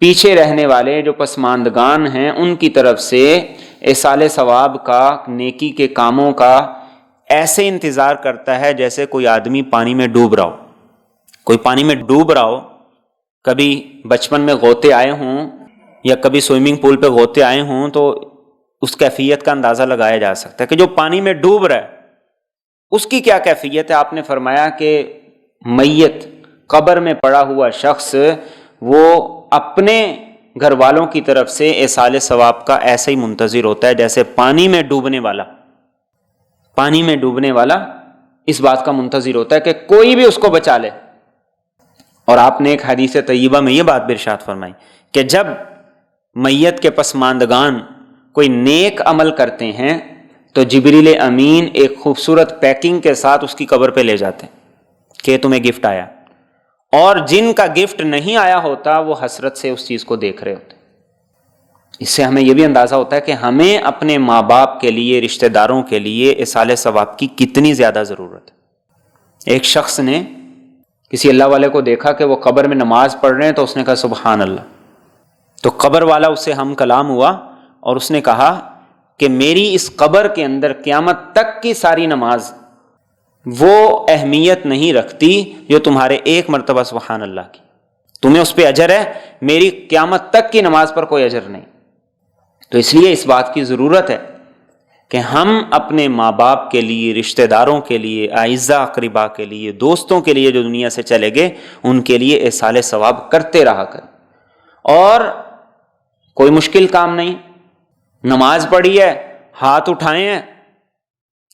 پیچھے رہنے والے جو پسماندگان ہیں ان کی طرف سے ایصال ثواب کا، نیکی کے کاموں کا ایسے انتظار کرتا ہے جیسے کوئی آدمی پانی میں ڈوب رہا ہو۔ کوئی پانی میں ڈوب رہا ہو، کبھی بچپن میں غوطے آئے ہوں یا کبھی سوئمنگ پول پہ غوطے آئے ہوں تو اس کیفیت کا اندازہ لگایا جا سکتا ہے کہ جو پانی میں ڈوب رہا ہے اس کی کیا کیفیت ہے۔ آپ نے فرمایا کہ میت، قبر میں پڑا ہوا شخص، وہ اپنے گھر والوں کی طرف سے ایصال ثواب کا ایسے ہی منتظر ہوتا ہے جیسے پانی میں ڈوبنے والا اس بات کا منتظر ہوتا ہے کہ کوئی بھی اس کو بچا لے۔ اور آپ نے ایک حدیث طیبہ میں یہ بات بھی ارشاد فرمائی کہ جب میت کے پسماندگان کوئی نیک عمل کرتے ہیں تو جبریل امین ایک خوبصورت پیکنگ کے ساتھ اس کی قبر پہ لے جاتے ہیں کہ تمہیں گفٹ آیا، اور جن کا گفٹ نہیں آیا ہوتا وہ حسرت سے اس چیز کو دیکھ رہے ہوتے۔ اس سے ہمیں یہ بھی اندازہ ہوتا ہے کہ ہمیں اپنے ماں باپ کے لیے، رشتہ داروں کے لیے ایصال ثواب کی کتنی زیادہ ضرورت ہے۔ ایک شخص نے کسی اللہ والے کو دیکھا کہ وہ قبر میں نماز پڑھ رہے ہیں تو اس نے کہا سبحان اللہ۔ تو قبر والا اس سے ہم کلام ہوا اور اس نے کہا کہ میری اس قبر کے اندر قیامت تک کی ساری نماز وہ اہمیت نہیں رکھتی جو تمہارے ایک مرتبہ سبحان اللہ کی، تمہیں اس پہ اجر ہے، میری قیامت تک کی نماز پر کوئی اجر نہیں۔ تو اس لیے اس بات کی ضرورت ہے کہ ہم اپنے ماں باپ کے لیے، رشتہ داروں کے لیے، اعزہ اقربا کے لیے، دوستوں کے لیے جو دنیا سے چلے گئے ان کے لیے ایصال ثواب کرتے رہا کریں۔ اور کوئی مشکل کام نہیں، نماز پڑھی ہے، ہاتھ اٹھائے ہیں،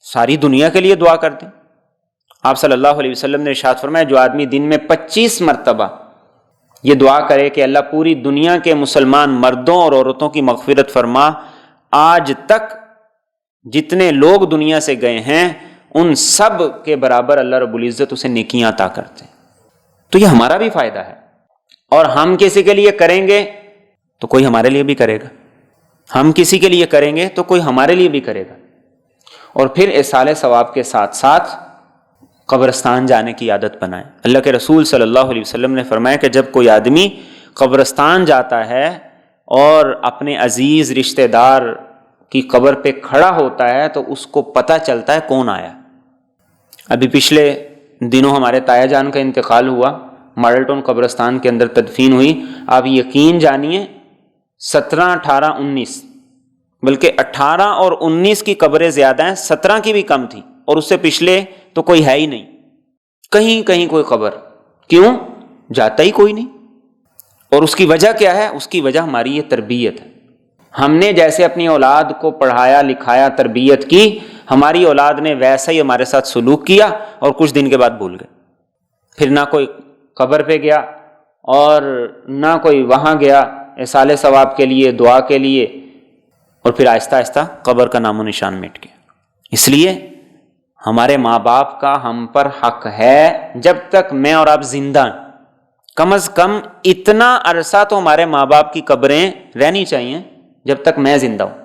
ساری دنیا کے لیے دعا کر دیں۔ آپ صلی اللہ علیہ وسلم نے ارشاد فرمایا جو آدمی دن میں 25 مرتبہ یہ دعا کرے کہ اللہ پوری دنیا کے مسلمان مردوں اور عورتوں کی مغفرت فرما، آج تک جتنے لوگ دنیا سے گئے ہیں ان سب کے برابر اللہ رب العزت اسے نیکیاں عطا کرتے ہیں۔ تو یہ ہمارا بھی فائدہ ہے، اور ہم کسی کے لیے کریں گے تو کوئی ہمارے لیے بھی کرے گا، ہم کسی کے لیے کریں گے تو کوئی ہمارے لیے بھی کرے گا۔ اور پھر ایصال ثواب کے ساتھ ساتھ قبرستان جانے کی عادت بنائیں۔ اللہ کے رسول صلی اللہ علیہ وسلم نے فرمایا کہ جب کوئی آدمی قبرستان جاتا ہے اور اپنے عزیز رشتہ دار کی قبر پہ کھڑا ہوتا ہے تو اس کو پتہ چلتا ہے کون آیا۔ ابھی پچھلے دنوں ہمارے تایا جان کا انتقال ہوا، ماڈل ٹاؤن قبرستان کے اندر تدفین ہوئی۔ آپ یقین جانیے 17، 18، 19 بلکہ 18 اور 19 کی قبریں زیادہ ہیں، 17 کی بھی کم تھی، اور اس سے پچھلے تو کوئی ہے ہی نہیں، کہیں کہیں کوئی قبر، کیوں؟ جاتا ہی کوئی نہیں۔ اور اس کی وجہ کیا ہے؟ اس کی وجہ ہماری یہ تربیت ہے۔ ہم نے جیسے اپنی اولاد کو پڑھایا لکھایا تربیت کی، ہماری اولاد نے ویسا ہی ہمارے ساتھ سلوک کیا اور کچھ دن کے بعد بھول گئے، پھر نہ کوئی قبر پہ گیا اور نہ کوئی وہاں گیا اصالِ ثواب کے لیے، دعا کے لیے، اور پھر آہستہ آہستہ قبر کا نام و نشان مٹ گیا۔ اس لیے ہمارے ماں باپ کا ہم پر حق ہے، جب تک میں اور آپ زندہ ہیں، کم از کم اتنا عرصہ تو ہمارے ماں باپ کی قبریں رہنی چاہیے، جب تک میں زندہ ہوں،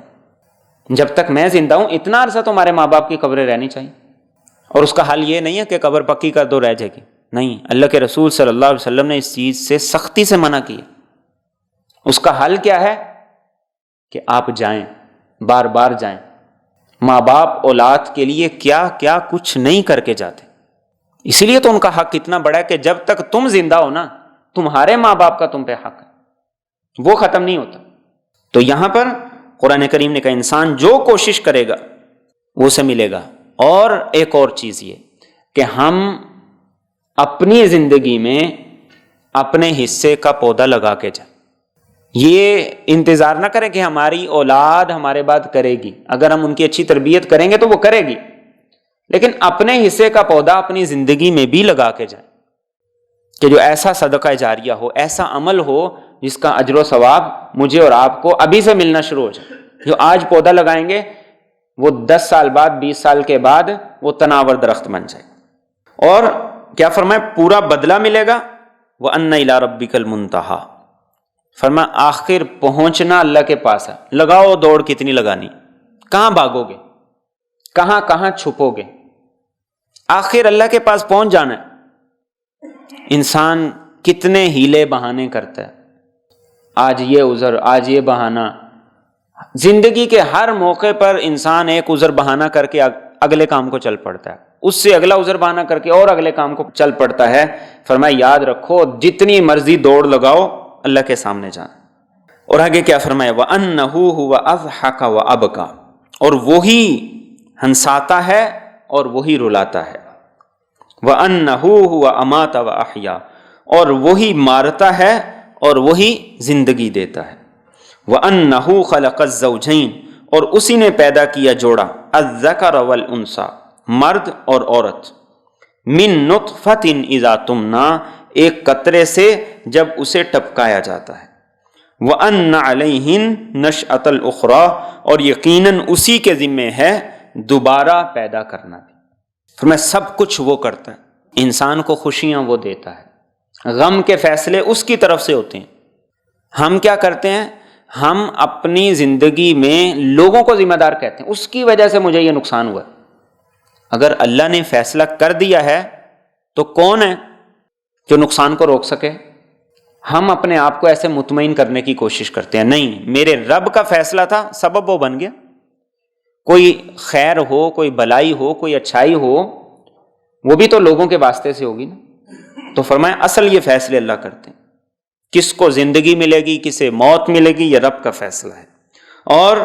جب تک میں زندہ ہوں اتنا عرصہ تو ہمارے ماں باپ کی قبریں رہنی چاہیے۔ اور اس کا حل یہ نہیں ہے کہ قبر پکی کر دو رہ جائے گی، نہیں، اللہ کے رسول صلی اللہ علیہ وسلم نے اس چیز سے سختی سے منع کیا۔ اس کا حل کیا ہے؟ کہ آپ جائیں، بار بار جائیں۔ ماں باپ اولاد کے لیے کیا کیا کچھ نہیں کر کے جاتے، اسی لیے تو ان کا حق اتنا بڑا ہے کہ جب تک تم زندہ ہو نا، تمہارے ماں باپ کا تم پہ حق ہے، وہ ختم نہیں ہوتا۔ تو یہاں پر قرآن کریم نے کہا انسان جو کوشش کرے گا وہ اسے ملے گا۔ اور ایک اور چیز یہ کہ ہم اپنی زندگی میں اپنے حصے کا پودا لگا کے جائیں، یہ انتظار نہ کریں کہ ہماری اولاد ہمارے بعد کرے گی، اگر ہم ان کی اچھی تربیت کریں گے تو وہ کرے گی، لیکن اپنے حصے کا پودا اپنی زندگی میں بھی لگا کے جائیں، کہ جو ایسا صدقہ جاریہ ہو، ایسا عمل ہو جس کا اجر و ثواب مجھے اور آپ کو ابھی سے ملنا شروع ہو جائے۔ جو آج پودا لگائیں گے وہ 10 سال بعد، 20 سال کے بعد وہ تناور درخت بن جائے۔ اور کیا فرمائے؟ پورا بدلہ ملے گا۔ وَأَنَّ إِلَىٰ رَبِّكَ الْمُنْتَهَىٰ، فرمایا آخر پہنچنا اللہ کے پاس ہے۔ لگاؤ دوڑ کتنی لگانی، کہاں بھاگو گے، کہاں کہاں چھپو گے، آخر اللہ کے پاس پہنچ جانا ہے۔ انسان کتنے ہیلے بہانے کرتا ہے، آج یہ عذر، آج یہ بہانہ، زندگی کے ہر موقع پر انسان ایک عذر بہانہ کر کے اگلے کام کو چل پڑتا ہے، اس سے اگلا عذر بہانہ کر کے اور اگلے کام کو چل پڑتا ہے۔ فرمایا یاد رکھو جتنی مرضی دوڑ لگاؤ اللہ کے سامنے جانا۔ اور آگے کیا فرمایا؟ وَأَنَّهُ هُوَ أَضْحَكَ وَأَبْكَىٰ، اور وہی ہنساتا ہے اور وہی رلاتا ہے۔ وَأَنَّهُ هُوَ أَمَاتَ وَأَحْيَا، اور وہی مارتا ہے اور وہی زندگی دیتا ہے۔ وَأَنَّهُ خَلَقَ الزَّوْجَيْنِ، اور اسی نے پیدا کیا جوڑا، الذَّكَرَ وَالْأُنثىٰ، مرد اور عورت، من نطفة اذا تمنى، ایک قطرے سے جب اسے ٹپکایا جاتا ہے۔ وَأَنَّ عَلَيْهِن نَشْأَةَ الْأُخْرَىٰ، اور یقیناً اسی کے ذمے ہے دوبارہ پیدا کرنا بھی۔ فرمایا سب کچھ وہ کرتا ہے، انسان کو خوشیاں وہ دیتا ہے، غم کے فیصلے اس کی طرف سے ہوتے ہیں۔ ہم کیا کرتے ہیں؟ ہم اپنی زندگی میں لوگوں کو ذمہ دار کہتے ہیں، اس کی وجہ سے مجھے یہ نقصان ہوا ہے۔ اگر اللہ نے فیصلہ کر دیا ہے تو کون ہے جو نقصان کو روک سکے؟ ہم اپنے آپ کو ایسے مطمئن کرنے کی کوشش کرتے ہیں، نہیں میرے رب کا فیصلہ تھا، سبب وہ بن گیا، کوئی خیر ہو، کوئی بلائی ہو، کوئی اچھائی ہو، وہ بھی تو لوگوں کے واسطے سے ہوگی نا۔ تو فرمایا اصل یہ فیصلے اللہ کرتے ہیں، کس کو زندگی ملے گی، کسے موت ملے گی، یہ رب کا فیصلہ ہے۔ اور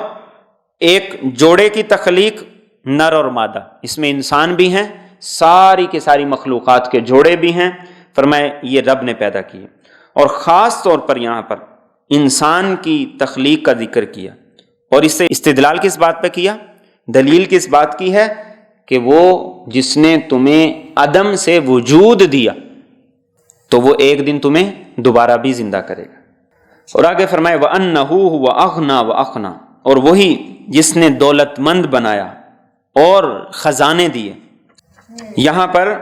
ایک جوڑے کی تخلیق، نر اور مادہ، اس میں انسان بھی ہیں، ساری کی ساری مخلوقات کے جوڑے بھی ہیں، فرمایا یہ رب نے پیدا کیے۔ اور خاص طور پر یہاں پر انسان کی تخلیق کا ذکر کیا، اور اس سے استدلال کس بات پہ کیا؟ دلیل کس بات کی ہے؟ کہ وہ جس نے تمہیں عدم سے وجود دیا تو وہ ایک دن تمہیں دوبارہ بھی زندہ کرے گا۔ اور آگے فرمائے وَأَنَّهُ هُوَ أَغْنَىٰ وَأَقْنَىٰ، اور وہی جس نے دولت مند بنایا اور خزانے دیے۔ یہاں پر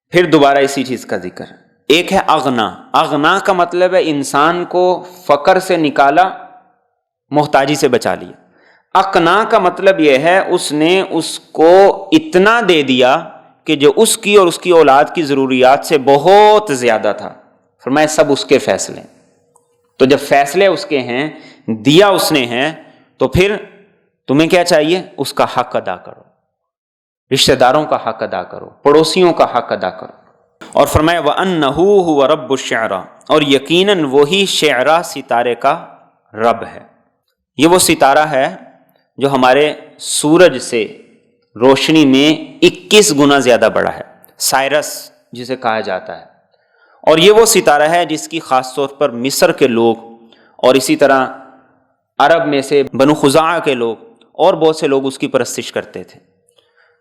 پھر دوبارہ اسی چیز کا ذکر، ایک ہے اغنا، اغنا کا مطلب ہے انسان کو فقر سے نکالا، محتاجی سے بچا لیا۔ اقنا کا مطلب یہ ہے اس نے اس کو اتنا دے دیا کہ جو اس کی اور اس کی اولاد کی ضروریات سے بہت زیادہ تھا۔ فرمایا سب اس کے فیصلے، تو جب فیصلے اس کے ہیں، دیا اس نے ہے، تو پھر تمہیں کیا چاہیے؟ اس کا حق ادا کرو، رشتہ داروں کا حق ادا کرو، پڑوسیوں کا حق ادا کرو۔ اور فرمایا وَأَنَّهُ هُوَ رَبُّ الشِّعْرَىٰ، اور یقیناً وہی شعرا ستارے کا رب ہے۔ یہ وہ ستارہ ہے جو ہمارے سورج سے روشنی میں 21 گنا زیادہ بڑا ہے، سائرس جسے کہا جاتا ہے، اور یہ وہ ستارہ ہے جس کی خاص طور پر مصر کے لوگ اور اسی طرح عرب میں سے بنو خزاعہ کے لوگ اور بہت سے لوگ اس کی پرستش کرتے تھے۔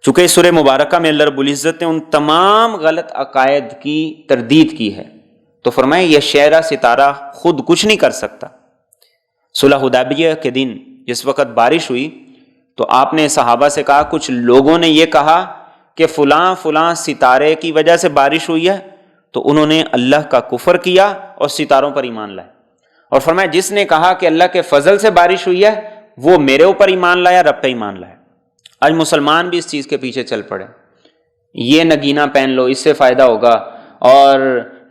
چونکہ اس سورہ مبارکہ میں اللہ رب العزت نے ان تمام غلط عقائد کی تردید کی ہے، تو فرمایا یہ شعرہ ستارہ خود کچھ نہیں کر سکتا۔ صلح حدیبیہ کے دن جس وقت بارش ہوئی تو آپ نے صحابہ سے کہا، کچھ لوگوں نے یہ کہا کہ فلاں فلاں ستارے کی وجہ سے بارش ہوئی ہے، تو انہوں نے اللہ کا کفر کیا اور ستاروں پر ایمان لائے، اور فرمایا جس نے کہا کہ اللہ کے فضل سے بارش ہوئی ہے وہ میرے اوپر ایمان لایا، رب پہ ایمان لایا۔ آج مسلمان بھی اس چیز کے پیچھے چل پڑے، یہ نگینہ پہن لو اس سے فائدہ ہوگا، اور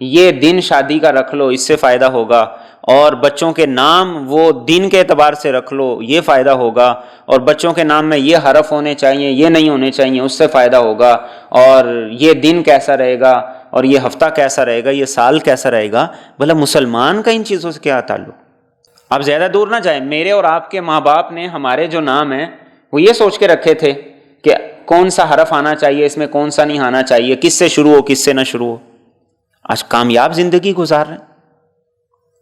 یہ دن شادی کا رکھ لو اس سے فائدہ ہوگا، اور بچوں کے نام وہ دن کے اعتبار سے رکھ لو یہ فائدہ ہوگا، اور بچوں کے نام میں یہ حرف ہونے چاہیے یہ نہیں ہونے چاہیے اس سے فائدہ ہوگا، اور یہ دن کیسا رہے گا، اور یہ ہفتہ کیسا رہے گا، یہ سال کیسا رہے گا۔ بھلا مسلمان کا ان چیزوں سے کیا تعلق؟ آپ زیادہ دور نہ جائیں، میرے اور آپ کے ماں باپ نے ہمارے جو نام ہیں وہ یہ سوچ کے رکھے تھے کہ کون سا حرف آنا چاہیے اس میں، کون سا نہیں آنا چاہیے، کس سے شروع ہو کس سے نہ شروع ہو۔ آج کامیاب زندگی گزار رہے ہیں۔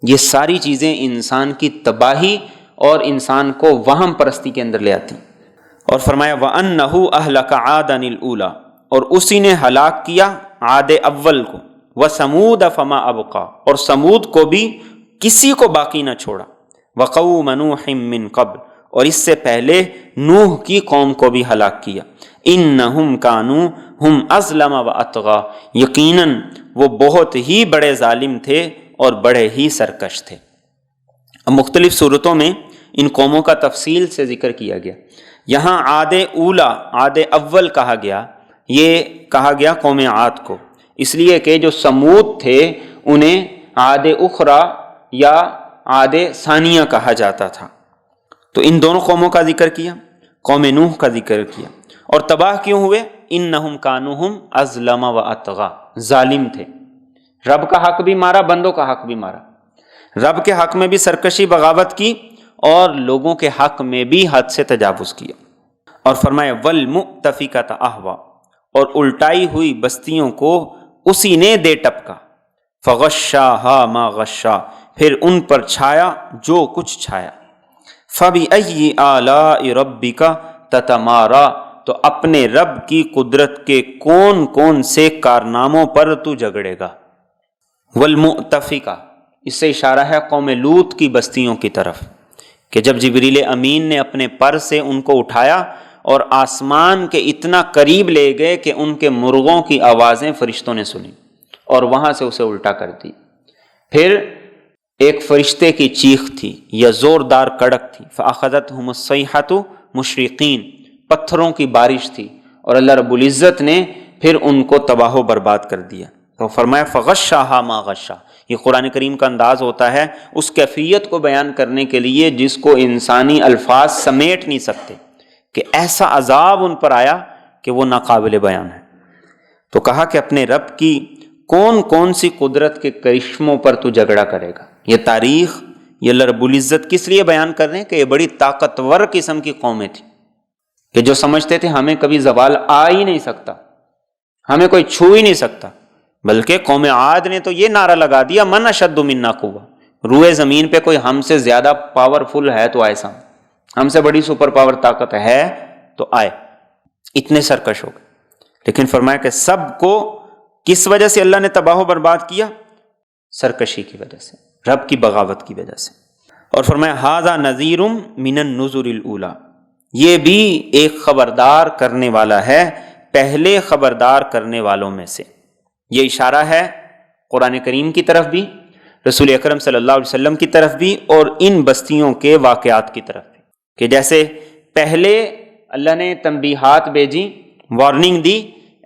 یہ ساری چیزیں انسان کی تباہی اور انسان کو وہم پرستی کے اندر لے آتی ہیں۔ اور فرمایا وَأَنَّهُ أَهْلَكَ عَادًا الْأُولَى، اور اسی نے ہلاک کیا عاد اول کو، وَثَمُودَ فَمَا أَبْقَى، اور سمود کو بھی کسی کو باقی نہ چھوڑا، وَقَوْمَ نُوحٍ مِّن قَبْلُ، اور اس سے پہلے نوح کی قوم کو بھی ہلاک کیا، اِنَّهُمْ كَانُوا هُمْ أَظْلَمَ وَأَطْغَىٰ، یقیناً وہ بہت ہی بڑے ظالم تھے اور بڑے ہی سرکش تھے۔ اب مختلف صورتوں میں ان قوموں کا تفصیل سے ذکر کیا گیا۔ یہاں عاد اولا، عاد اول کہا گیا، یہ کہا گیا قوم عاد کو، اس لیے کہ جو سمود تھے انہیں عاد اخرى یا عاد ثانیہ کہا جاتا تھا۔ تو ان دونوں قوموں کا ذکر کیا، قوم نوح کا ذکر کیا، اور تباہ کیوں ہوئے؟ انہم کانوا ہم اظلم و اطغیٰ، ظالم تھے، رب کا حق بھی مارا بندوں کا حق بھی مارا، رب کے حق میں بھی سرکشی بغاوت کی اور لوگوں کے حق میں بھی حد سے تجاوز کیا۔ اور فرمایا والمؤتفکۃ اہوا، اور الٹائی ہوئی بستیوں کو اسی نے دے ٹپکا، فغشاہا ما غشا، پھر ان پر چھایا جو کچھ چھایا، فبأی آلاء ربک تتمارا، تو اپنے رب کی قدرت کے کون کون سے کارناموں پر تو جھگڑے گا۔ والمؤتفکہ، اس سے اشارہ ہے قوم لوط کی بستیوں کی طرف، کہ جب جبریل امین نے اپنے پر سے ان کو اٹھایا اور آسمان کے اتنا قریب لے گئے کہ ان کے مرغوں کی آوازیں فرشتوں نے سنی اور وہاں سے اسے الٹا کر دی۔ پھر ایک فرشتے کی چیخ تھی یا زوردار کڑک تھی، فأخذتهم الصیحۃ مشرقین، پتھروں کی بارش تھی، اور اللہ رب العزت نے پھر ان کو تباہ و برباد کر دیا۔ تو فرمایا فغشاہا ما غشا، یہ قرآن کریم کا انداز ہوتا ہے اس کیفیت کو بیان کرنے کے لیے جس کو انسانی الفاظ سمیٹ نہیں سکتے، کہ ایسا عذاب ان پر آیا کہ وہ ناقابل بیان ہے۔ تو کہا کہ اپنے رب کی کون کون سی قدرت کے کرشموں پر تو جھگڑا کرے گا۔ یہ تاریخ یہ اللہ رب العزت کس لیے بیان کر رہے ہیں کہ یہ بڑی طاقتور قسم کی قومیں تھیں، کہ جو سمجھتے تھے ہمیں کبھی زوال آ ہی نہیں سکتا، ہمیں کوئی چھو ہی نہیں سکتا، بلکہ قوم عاد نے تو یہ نعرہ لگا دیا من اشد منا قوہ، روئے زمین پہ کوئی ہم سے زیادہ پاورفل ہے تو آئے سامنے، ہم سے بڑی سپر پاور طاقت ہے تو آئے، اتنے سرکش ہو گئے۔ لیکن فرمایا کہ سب کو کس وجہ سے اللہ نے تباہ و برباد کیا؟ سرکشی کی وجہ سے، رب کی بغاوت کی وجہ سے۔ اور فرمایا ھذا نذیر من النذر الاولی، یہ بھی ایک خبردار کرنے والا ہے پہلے خبردار کرنے والوں میں سے۔ یہ اشارہ ہے قرآن کریم کی طرف بھی، رسول اکرم صلی اللہ علیہ وسلم کی طرف بھی، اور ان بستیوں کے واقعات کی طرف بھی، کہ جیسے پہلے اللہ نے تنبیہات بھیجی، وارننگ دی،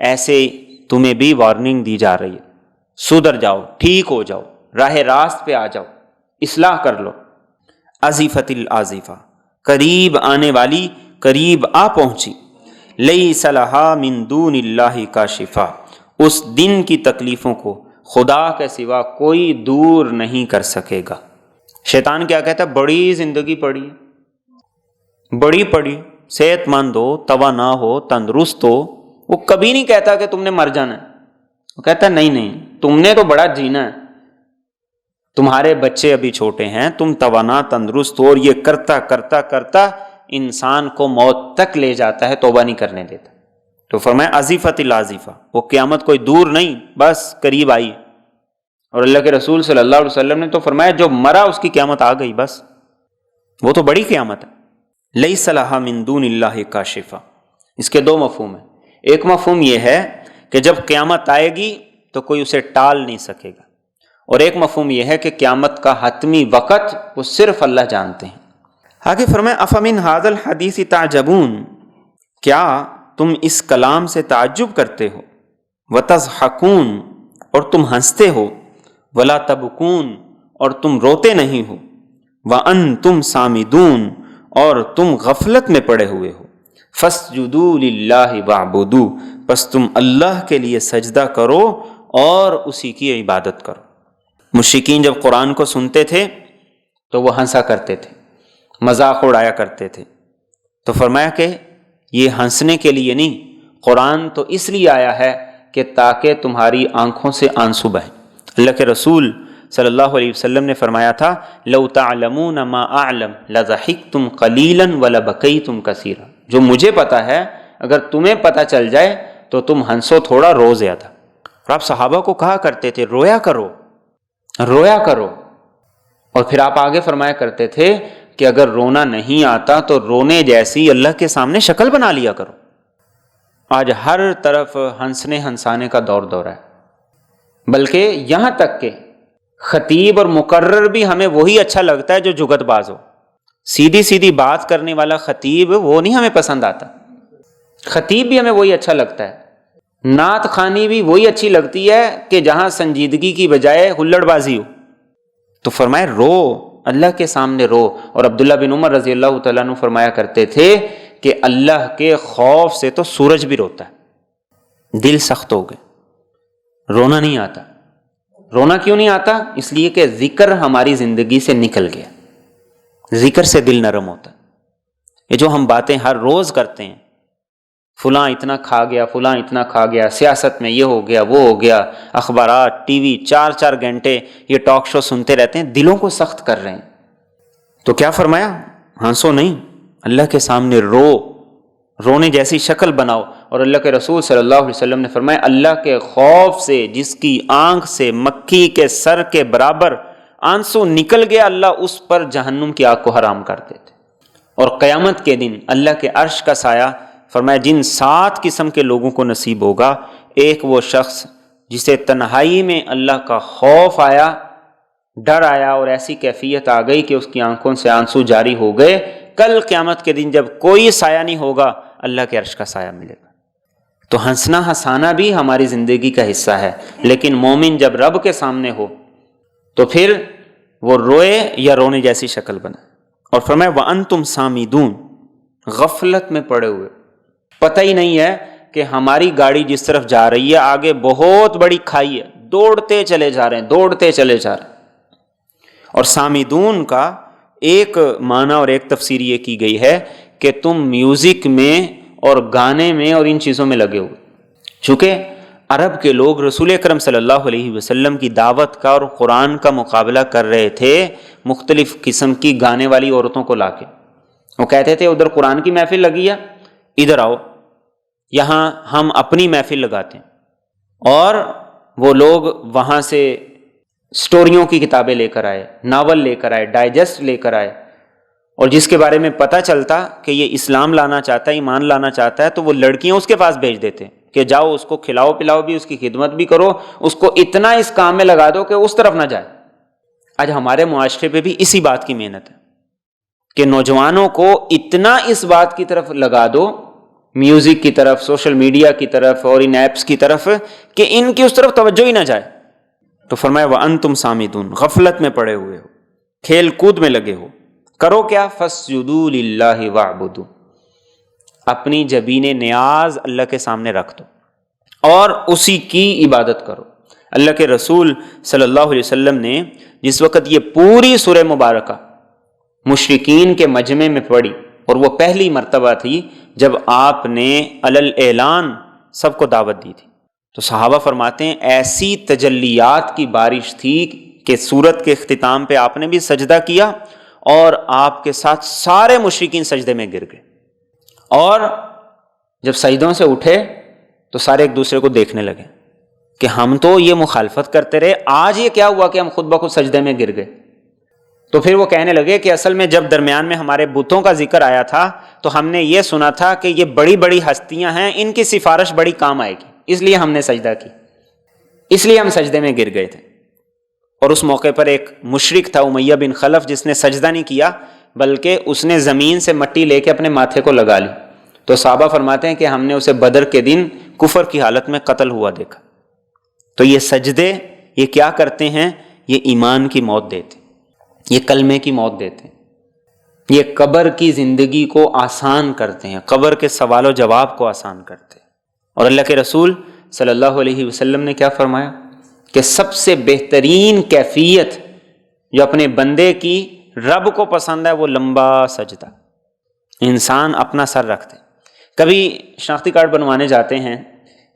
ایسے تمہیں بھی وارننگ دی جا رہی ہے، سدھر جاؤ، ٹھیک ہو جاؤ، راہ راست پہ آ جاؤ، اصلاح کر لو۔ ازیفت الازیفہ، قریب آنے والی قریب آ پہنچی، لیس لہا من دون اللہ کاشفہ، اس دن کی تکلیفوں کو خدا کے سوا کوئی دور نہیں کر سکے گا۔ شیطان کیا کہتا ہے؟ بڑی زندگی پڑی ہے، بڑی پڑی، صحت مند ہو، توانا ہو، تندرست ہو، وہ کبھی نہیں کہتا کہ تم نے مر جانا ہے. وہ کہتا ہے نہیں تم نے تو بڑا جینا ہے، تمہارے بچے ابھی چھوٹے ہیں، تم توانا تندرست ہو. اور یہ کرتا کرتا کرتا انسان کو موت تک لے جاتا ہے، توبہ نہیں کرنے دیتا. تو فرمایا ازیفت الازیفہ، وہ قیامت کوئی دور نہیں، بس قریب آئی. اور اللہ کے رسول صلی اللہ علیہ وسلم نے تو فرمایا جو مرا اس کی قیامت آ گئی، بس وہ تو بڑی قیامت ہے. لیس لہا من دون اللہ کاشفہ. اس کے دو مفہوم ہیں. ایک مفہوم یہ ہے کہ جب قیامت آئے گی تو کوئی اسے ٹال نہیں سکے گا، اور ایک مفہوم یہ ہے کہ قیامت کا حتمی وقت وہ صرف اللہ جانتے ہیں. آگے فرمایا افمن ھذا الحدیث تعجبون، کیا تم اس کلام سے تعجب کرتے ہو، وتضحکون، اور تم ہنستے ہو، ولا تبکون، اور تم روتے نہیں ہو، وانتم صامدون، اور تم غفلت میں پڑے ہوئے ہو. فاسجدوا للہ واعبدوا، پس تم اللہ کے لیے سجدہ کرو اور اسی کی عبادت کرو. مشرکین جب قرآن کو سنتے تھے تو وہ ہنسا کرتے تھے، مذاق اڑایا کرتے تھے. تو فرمایا کہ یہ ہنسنے کے لیے نہیں، قرآن تو اس لیے آیا ہے کہ تاکہ تمہاری آنکھوں سے آنسو بہیں. اللہ کے رسول صلی اللہ علیہ وسلم نے فرمایا تھا لو تعلمون ما اعلم لضحکتم قلیلا ولبکیتم کثیرا. جو مجھے پتا ہے اگر تمہیں پتا چل جائے تو تم ہنسو تھوڑا، رو زیادہ. اور آپ صحابہ کو کہا کرتے تھے رویا کرو رویا کرو. اور پھر آپ آگے فرمایا کرتے تھے کہ اگر رونا نہیں آتا تو رونے جیسی اللہ کے سامنے شکل بنا لیا کرو. آج ہر طرف ہنسنے ہنسانے کا دور ہے، بلکہ یہاں تک کہ خطیب اور مقرر بھی ہمیں وہی اچھا لگتا ہے جو جگت باز ہو. سیدھی سیدھی بات کرنے والا خطیب وہ نہیں ہمیں پسند آتا. خطیب بھی ہمیں وہی اچھا لگتا ہے. نعت خوانی بھی وہی اچھی لگتی ہے کہ جہاں سنجیدگی کی بجائے ہلڑ بازی ہو. تو فرمائے رو، اللہ کے سامنے رو. اور عبداللہ بن عمر رضی اللہ تعالیٰ عنہ فرمایا کرتے تھے کہ اللہ کے خوف سے تو سورج بھی روتا ہے. دل سخت ہو گئے، رونا نہیں آتا. رونا کیوں نہیں آتا؟ اس لیے کہ ذکر ہماری زندگی سے نکل گیا. ذکر سے دل نرم ہوتا ہے. یہ جو ہم باتیں ہر روز کرتے ہیں، فلاں اتنا کھا گیا، فلاں اتنا کھا گیا، سیاست میں یہ ہو گیا وہ ہو گیا، اخبارات، ٹی وی، 4 گھنٹے یہ ٹاک شو سنتے رہتے ہیں، دلوں کو سخت کر رہے ہیں. تو کیا فرمایا؟ ہنسو نہیں، اللہ کے سامنے رونے جیسی شکل بناؤ. اور اللہ کے رسول صلی اللہ علیہ وسلم نے فرمایا اللہ کے خوف سے جس کی آنکھ سے مکھی کے سر کے برابر آنسو نکل گیا، اللہ اس پر جہنم کی آگ کو حرام کر دیتے. اور قیامت کے دن اللہ کے عرش کا سایہ فرمایا جن 7 قسم کے لوگوں کو نصیب ہوگا، ایک وہ شخص جسے تنہائی میں اللہ کا خوف آیا، ڈر آیا، اور ایسی کیفیت آ گئی کہ اس کی آنکھوں سے آنسو جاری ہو گئے. کل قیامت کے دن جب کوئی سایہ نہیں ہوگا، اللہ کے عرش کا سایہ ملے گا. تو ہنسنا ہنسانا بھی ہماری زندگی کا حصہ ہے، لیکن مومن جب رب کے سامنے ہو تو پھر وہ روئے یا رونے جیسی شکل بنا. اور فرمایا وَأَنْتُمْ صَامِدُونَ، غفلت میں پڑے ہوئے، پتہ ہی نہیں ہے کہ ہماری گاڑی جس طرف جا رہی ہے آگے بہت بڑی کھائی ہے، دوڑتے چلے جا رہے ہیں. اور صامدون کا ایک معنی اور ایک تفسیر یہ کی گئی ہے کہ تم میوزک میں اور گانے میں اور ان چیزوں میں لگے ہوئے. چونکہ عرب کے لوگ رسول اکرم صلی اللہ علیہ وسلم کی دعوت کا اور قرآن کا مقابلہ کر رہے تھے مختلف قسم کی گانے والی عورتوں کو لا کے. وہ کہتے تھے ادھر قرآن کی محفل لگی ہے، ادھر آؤ، یہاں ہم اپنی محفل لگاتے ہیں. اور وہ لوگ وہاں سے سٹوریوں کی کتابیں لے کر آئے، ناول لے کر آئے، ڈائجسٹ لے کر آئے. اور جس کے بارے میں پتہ چلتا کہ یہ اسلام لانا چاہتا ہے، ایمان لانا چاہتا ہے، تو وہ لڑکیاں اس کے پاس بھیج دیتے کہ جاؤ اس کو کھلاؤ پلاؤ بھی، اس کی خدمت بھی کرو، اس کو اتنا اس کام میں لگا دو کہ اس طرف نہ جائے. آج ہمارے معاشرے پہ بھی اسی بات کی محنت ہے کہ نوجوانوں کو اتنا اس بات کی طرف لگا دو، میوزک کی طرف، سوشل میڈیا کی طرف اور ان ایپس کی طرف، کہ ان کی اس طرف توجہ ہی نہ جائے. تو فرمایا وَأَنْتُمْ صَامِدُونَ، غفلت میں پڑے ہوئے ہو، کھیل کود میں لگے ہو. کرو کیا؟ فَاسْجُدُوا لِلَّهِ وَاعْبُدُوا، اپنی جبین نیاز اللہ کے سامنے رکھ دو اور اسی کی عبادت کرو. اللہ کے رسول صلی اللہ علیہ وسلم نے جس وقت یہ پوری سورہ مبارکہ مشرکین کے مجمع میں پڑھی، اور وہ پہلی مرتبہ تھی جب آپ نے علل اعلان سب کو دعوت دی تھی۔ تو صحابہ فرماتے ہیں ایسی تجلیات کی بارش تھی کہ سورت کے اختتام پہ آپ نے بھی سجدہ کیا اور آپ کے ساتھ سارے مشرکین سجدے میں گر گئے، اور جب سجدوں سے اٹھے تو سارے ایک دوسرے کو دیکھنے لگے کہ ہم تو یہ مخالفت کرتے رہے، آج یہ کیا ہوا کہ ہم خود بخود سجدے میں گر گئے۔ تو پھر وہ کہنے لگے کہ اصل میں جب درمیان میں ہمارے بتوں کا ذکر آیا تھا تو ہم نے یہ سنا تھا کہ یہ بڑی بڑی ہستیاں ہیں، ان کی سفارش بڑی کام آئے گی، اس لیے ہم نے سجدہ کی، اس لیے ہم سجدے میں گر گئے تھے۔ اور اس موقع پر ایک مشرک تھا امیہ بن خلف، جس نے سجدہ نہیں کیا بلکہ اس نے زمین سے مٹی لے کے اپنے ماتھے کو لگا لی۔ تو صحابہ فرماتے ہیں کہ ہم نے اسے بدر کے دن کفر کی حالت میں قتل ہوا دیکھا۔ تو یہ سجدے یہ کیا کرتے ہیں؟ یہ ایمان کی موت دیتے، یہ کلمے کی موت دیتے ہیں، یہ قبر کی زندگی کو آسان کرتے ہیں، قبر کے سوال و جواب کو آسان کرتے ہیں۔ اور اللہ کے رسول صلی اللہ علیہ وسلم نے کیا فرمایا کہ سب سے بہترین کیفیت جو اپنے بندے کی رب کو پسند ہے وہ لمبا سجدہ، انسان اپنا سر رکھتے۔ کبھی شناختی کارڈ بنوانے جاتے ہیں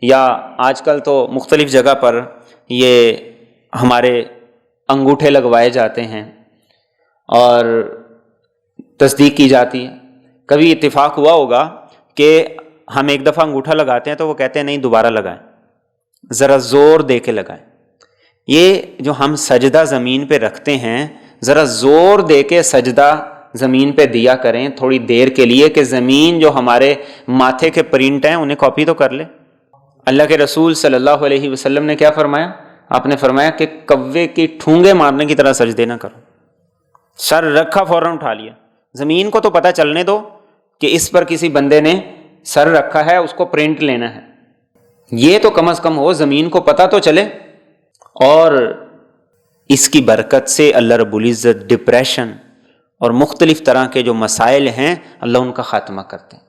یا آج کل تو مختلف جگہ پر یہ ہمارے انگوٹھے لگوائے جاتے ہیں اور تصدیق کی جاتی ہے۔ کبھی اتفاق ہوا ہوگا کہ ہم ایک دفعہ انگوٹھا لگاتے ہیں تو وہ کہتے ہیں نہیں دوبارہ لگائیں، ذرا زور دے کے لگائیں۔ یہ جو ہم سجدہ زمین پہ رکھتے ہیں، ذرا زور دے کے سجدہ زمین پہ دیا کریں تھوڑی دیر کے لیے، کہ زمین جو ہمارے ماتھے کے پرنٹ ہیں انہیں کاپی تو کر لے۔ اللہ کے رسول صلی اللہ علیہ وسلم نے کیا فرمایا؟ آپ نے فرمایا کہ کوے کی ٹھونگے مارنے کی طرح سجدے نہ کرو، سر رکھا فوراً اٹھا لیا۔ زمین کو تو پتہ چلنے دو کہ اس پر کسی بندے نے سر رکھا ہے، اس کو پرنٹ لینا ہے، یہ تو کم از کم ہو، زمین کو پتہ تو چلے۔ اور اس کی برکت سے اللہ رب العزت ڈپریشن اور مختلف طرح کے جو مسائل ہیں اللہ ان کا خاتمہ کرتے ہیں۔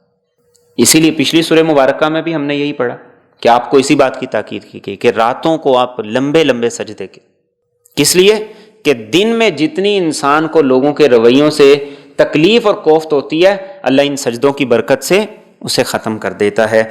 اسی لیے پچھلی سورہ مبارکہ میں بھی ہم نے یہی پڑھا کہ آپ کو اسی بات کی تاکید کی گئی کہ راتوں کو آپ لمبے لمبے سجدے کے، کس لیے کہ دن میں جتنی انسان کو لوگوں کے رویوں سے تکلیف اور کوفت ہوتی ہے اللہ ان سجدوں کی برکت سے اسے ختم کر دیتا ہے۔